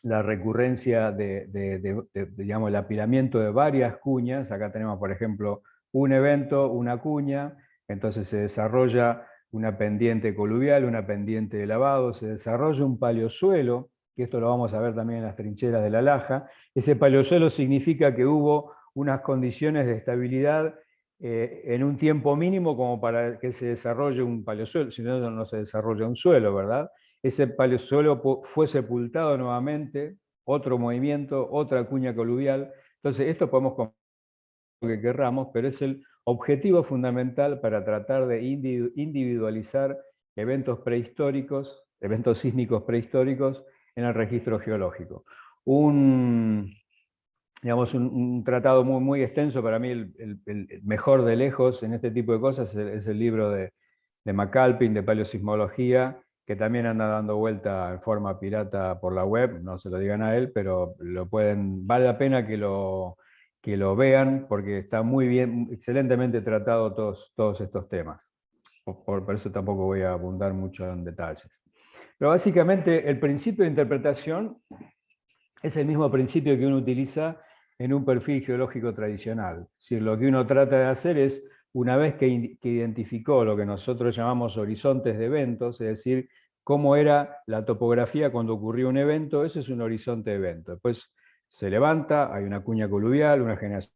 la recurrencia digamos, el apilamiento de varias cuñas. Acá tenemos, por ejemplo, un evento, una cuña, entonces se desarrolla una pendiente coluvial, una pendiente de lavado, se desarrolla un paleosuelo, que esto lo vamos a ver también en las trincheras de la Laja. Ese paleosuelo significa que hubo unas condiciones de estabilidad en un tiempo mínimo como para que se desarrolle un paleosuelo, si no, no se desarrolla un suelo, ¿verdad? Ese paleosuelo fue sepultado nuevamente, otro movimiento, otra cuña coluvial. Entonces, esto podemos comer lo que querramos, pero es el objetivo fundamental para tratar de individualizar eventos prehistóricos, eventos sísmicos prehistóricos en el registro geológico. Digamos, un tratado muy, muy extenso, para mí el mejor de lejos en este tipo de cosas es el libro de McAlpin, de paleosismología, que también anda dando vuelta en forma pirata por la web, no se lo digan a él, pero vale la pena que lo vean, porque está muy bien, excelentemente tratado todos estos temas. Por eso tampoco voy a abundar mucho en detalles. Pero básicamente el principio de interpretación es el mismo principio que uno utiliza en un perfil geológico tradicional. Es decir, lo que uno trata de hacer es, una vez que identificó lo que nosotros llamamos horizontes de eventos, es decir, cómo era la topografía cuando ocurrió un evento, eso es un horizonte de evento. Después se levanta, hay una cuña coluvial, una generación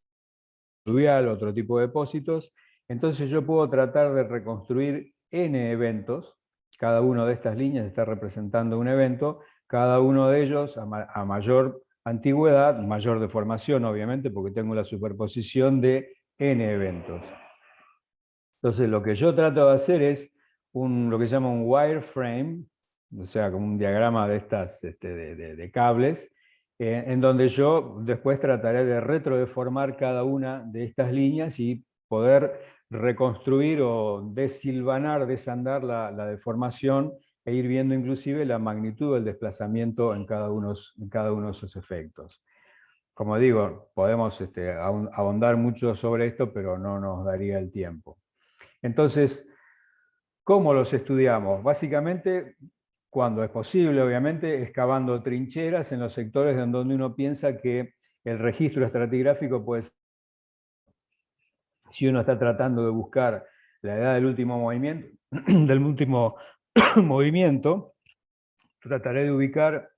coluvial, otro tipo de depósitos. Entonces yo puedo tratar de reconstruir N eventos, cada una de estas líneas está representando un evento, cada uno de ellos a mayor antigüedad, mayor deformación obviamente, porque tengo la superposición de N eventos. Entonces lo que yo trato de hacer es lo que se llama un wireframe, o sea, como un diagrama de estas de cables, en donde yo después trataré de retrodeformar cada una de estas líneas y poder reconstruir o desilvanar, desandar la deformación e ir viendo inclusive la magnitud del desplazamiento en cada uno de esos efectos. Como digo, podemos ahondar mucho sobre esto, pero no nos daría el tiempo. Entonces, ¿cómo los estudiamos? Básicamente, cuando es posible, obviamente, excavando trincheras en los sectores en donde uno piensa que el registro estratigráfico puede ser. Si uno está tratando de buscar la edad del último movimiento, trataré de ubicar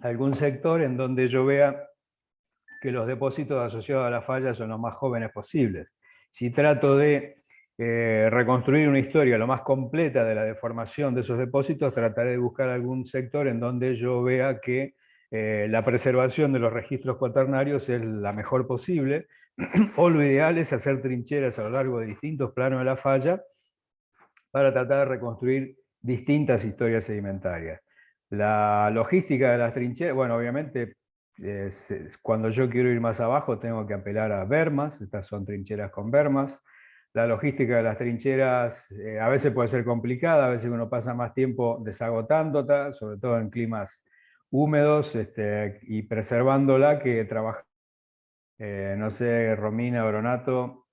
algún sector en donde yo vea que los depósitos asociados a la falla son los más jóvenes posibles. Si trato de reconstruir una historia lo más completa de la deformación de esos depósitos, trataré de buscar algún sector en donde yo vea que la preservación de los registros cuaternarios es la mejor posible, o lo ideal es hacer trincheras a lo largo de distintos planos de la falla para tratar de reconstruir distintas historias sedimentarias. La logística de las trincheras, bueno, obviamente cuando yo quiero ir más abajo tengo que apelar a bermas, estas son trincheras con bermas. La logística de las trincheras a veces puede ser complicada, a veces uno pasa más tiempo desagotándola, sobre todo en climas húmedos, y preservándola que trabajar. No sé, Romina, Bronato,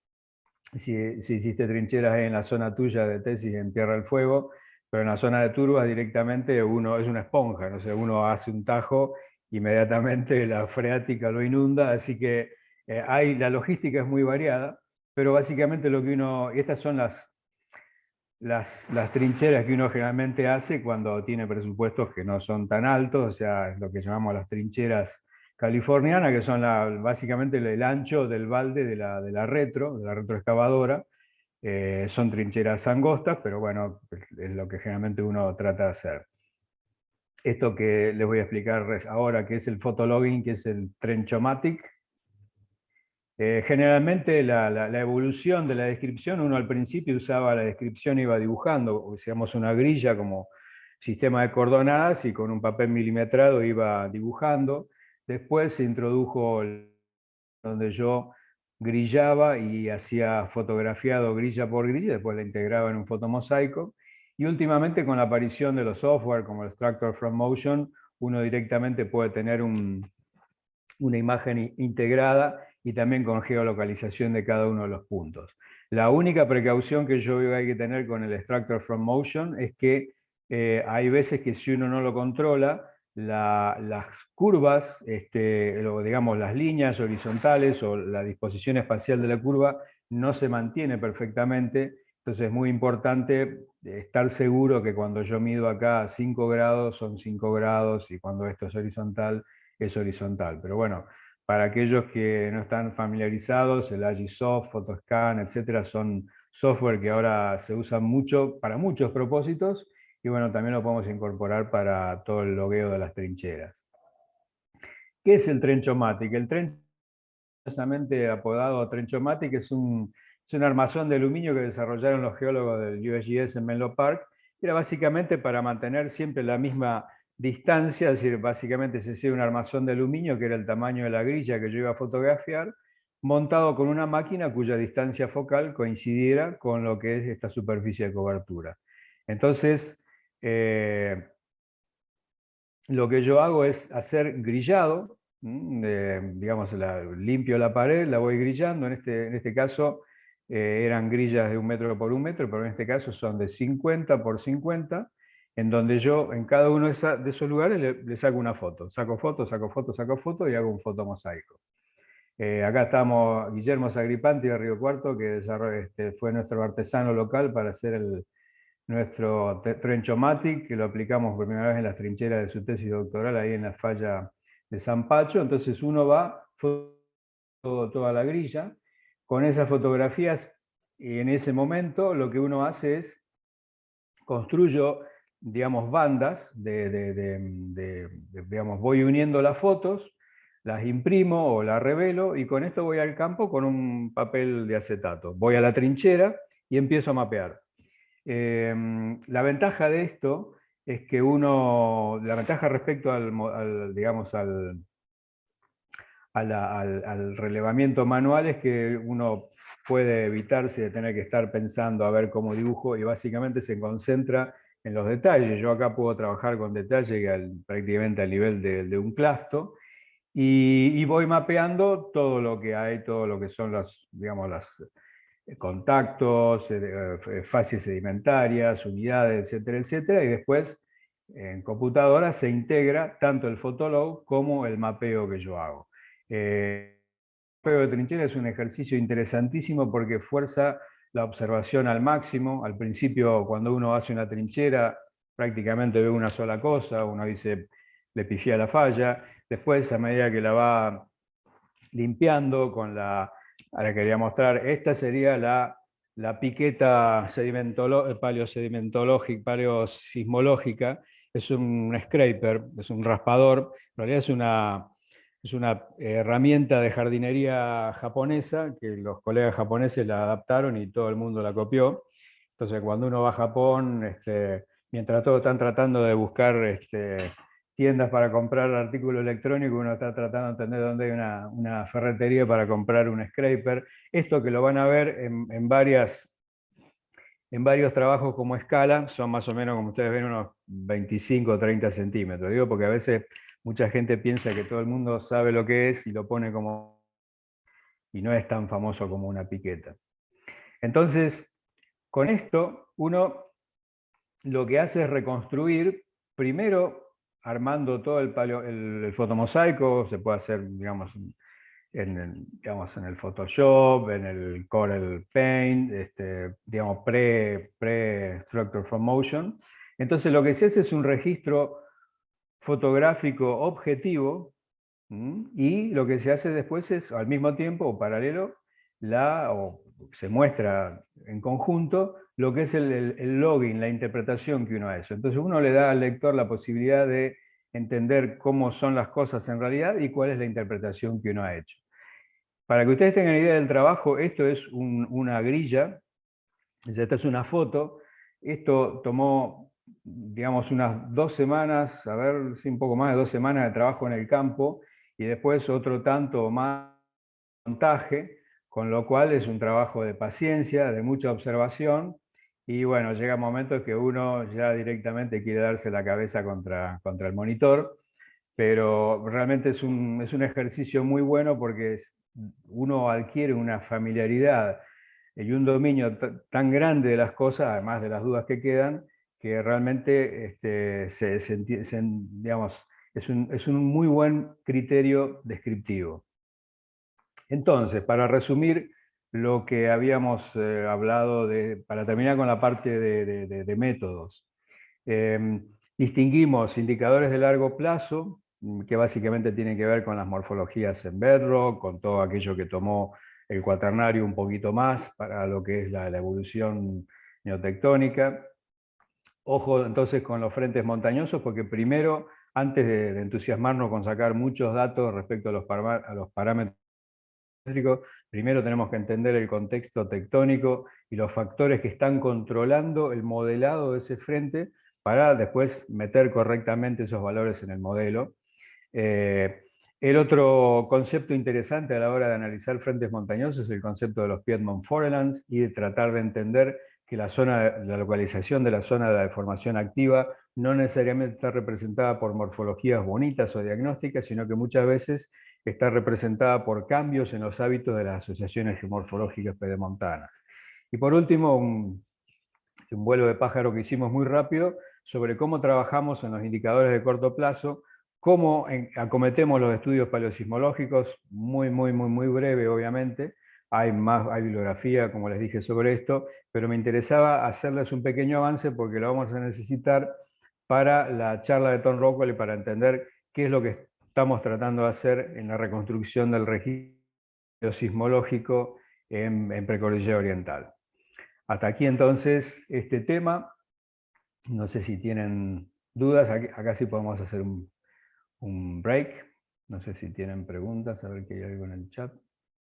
si hiciste trincheras en la zona tuya de tesis en Tierra del Fuego, pero en la zona de turbas directamente uno es una esponja, no sé, uno hace un tajo, inmediatamente la freática lo inunda, así que la logística es muy variada, pero básicamente lo que y estas son las trincheras que uno generalmente hace cuando tiene presupuestos que no son tan altos, o sea, es lo que llamamos las trincheras californianas, que son básicamente el ancho del balde de la retroexcavadora. Son trincheras angostas, pero bueno, es lo que generalmente uno trata de hacer. Esto que les voy a explicar ahora, que es el photologging, que es el Trenchomatic. Generalmente la evolución de la descripción, uno al principio usaba la descripción, iba dibujando, usamos una grilla como sistema de coordenadas y con un papel milimetrado iba dibujando. Después se introdujo donde yo grillaba y hacía fotografiado grilla por grilla, después la integraba en un fotomosaico. Y últimamente con la aparición de los software como el Structure from Motion, uno directamente puede tener un una imagen integrada y también con geolocalización de cada uno de los puntos. La única precaución que yo veo que hay que tener con el Extractor from Motion es que hay veces que si uno no lo controla, las curvas, digamos las líneas horizontales o la disposición espacial de la curva no se mantiene perfectamente. Entonces es muy importante estar seguro que cuando yo mido acá 5 grados son 5 grados y cuando esto es horizontal, es horizontal. Pero bueno, para aquellos que no están familiarizados, el Agisoft, Photoscan, etcétera, son software que ahora se usan mucho para muchos propósitos y bueno, también lo podemos incorporar para todo el logueo de las trincheras. ¿Qué es el Trenchomatic? El Trenchomatic, apodado Trenchomatic, es un armazón de aluminio que desarrollaron los geólogos del USGS en Menlo Park. Era básicamente para mantener siempre la misma distancia, es decir, básicamente se hacía un armazón de aluminio que era el tamaño de la grilla que yo iba a fotografiar, montado con una máquina cuya distancia focal coincidiera con lo que es esta superficie de cobertura. Entonces, lo que yo hago es hacer grillado, digamos, limpio la pared, la voy grillando, en este caso eran grillas de 1 metro por 1 metro, pero en este caso son de 50 por 50, en donde yo en cada uno de esos lugares le saco una foto, saco foto y hago un fotomosaico. Acá estamos Guillermo Sagripanti de Río Cuarto, que fue nuestro artesano local para hacer nuestro Trenchomatic, que lo aplicamos por primera vez en las trincheras de su tesis doctoral, ahí en la falla de San Pacho. Entonces uno va, toda la grilla, con esas fotografías, y en ese momento lo que uno hace es, construyo, digamos, bandas, digamos, voy uniendo las fotos, las imprimo o las revelo, y con esto voy al campo con un papel de acetato. Voy a la trinchera y empiezo a mapear. La ventaja de esto es que la ventaja respecto digamos, al relevamiento manual es que uno puede evitarse de tener que estar pensando a ver cómo dibujo y básicamente se concentra en los detalles. Yo acá puedo trabajar con detalle prácticamente al nivel de un plasto y voy mapeando todo lo que hay, todo lo que son digamos, los contactos, fases sedimentarias, unidades, etcétera, etcétera, y después en computadora se integra tanto el Fotolog como el mapeo que yo hago. El mapeo de trinchera es un ejercicio interesantísimo porque fuerza la observación al máximo. Al principio, cuando uno hace una trinchera, prácticamente ve una sola cosa, uno dice, le pifié a la falla. Después, a medida que la va limpiando con ahora quería mostrar, esta sería la piqueta paleosismológica, es un scraper, es un raspador, en realidad es una herramienta de jardinería japonesa, que los colegas japoneses la adaptaron y todo el mundo la copió. Entonces cuando uno va a Japón, mientras todos están tratando de buscar tiendas para comprar artículos electrónicos, uno está tratando de entender dónde hay una ferretería para comprar un scraper. Esto que lo van a ver en varios trabajos como escala, son más o menos, como ustedes ven, unos 25 o 30 centímetros. Digo porque a veces mucha gente piensa que todo el mundo sabe lo que es y lo pone como... y no es tan famoso como una piqueta. Entonces, con esto, uno lo que hace es reconstruir, primero armando todo el fotomosaico, se puede hacer, digamos, en el Photoshop, en el Corel Paint, digamos, pre-Structure from Motion. Entonces lo que se hace es un registro fotográfico objetivo, y lo que se hace después es, al mismo tiempo o paralelo, o se muestra en conjunto lo que es el logging, la interpretación que uno ha hecho. Entonces uno le da al lector la posibilidad de entender cómo son las cosas en realidad y cuál es la interpretación que uno ha hecho. Para que ustedes tengan idea del trabajo, esto es una grilla, esta es una foto, esto tomó, digamos, unas 2 semanas, a ver, sí, un poco más de 2 semanas de trabajo en el campo, y después otro tanto más montaje, con lo cual es un trabajo de paciencia, de mucha observación, y bueno, llega momentos que uno ya directamente quiere darse la cabeza contra el monitor, pero realmente es un ejercicio muy bueno porque uno adquiere una familiaridad y un dominio tan grande de las cosas, además de las dudas que quedan, que realmente digamos, es un muy buen criterio descriptivo. Entonces, para resumir lo que habíamos hablado, para terminar con la parte de métodos, distinguimos indicadores de largo plazo, que básicamente tienen que ver con las morfologías en Bedrock, con todo aquello que tomó el cuaternario un poquito más para lo que es la evolución neotectónica. Ojo entonces con los frentes montañosos, porque primero, antes de entusiasmarnos con sacar muchos datos respecto a los parámetros, primero tenemos que entender el contexto tectónico y los factores que están controlando el modelado de ese frente para después meter correctamente esos valores en el modelo. El otro concepto interesante a la hora de analizar frentes montañosos es el concepto de los Piedmont Forelands y de tratar de entender que la localización de la zona de la deformación activa no necesariamente está representada por morfologías bonitas o diagnósticas, sino que muchas veces está representada por cambios en los hábitos de las asociaciones geomorfológicas pedemontanas. Y por último, un vuelo de pájaro que hicimos muy rápido sobre cómo trabajamos en los indicadores de corto plazo, cómo acometemos los estudios paleosismológicos, muy breve obviamente. Hay bibliografía, como les dije, sobre esto, pero me interesaba hacerles un pequeño avance porque lo vamos a necesitar para la charla de Tom Rockwell y para entender qué es lo que estamos tratando de hacer en la reconstrucción del registro sismológico en precordillera oriental. Hasta aquí entonces este tema. No sé si tienen dudas. Acá sí podemos hacer un break. No sé si tienen preguntas, a ver que hay algo en el chat.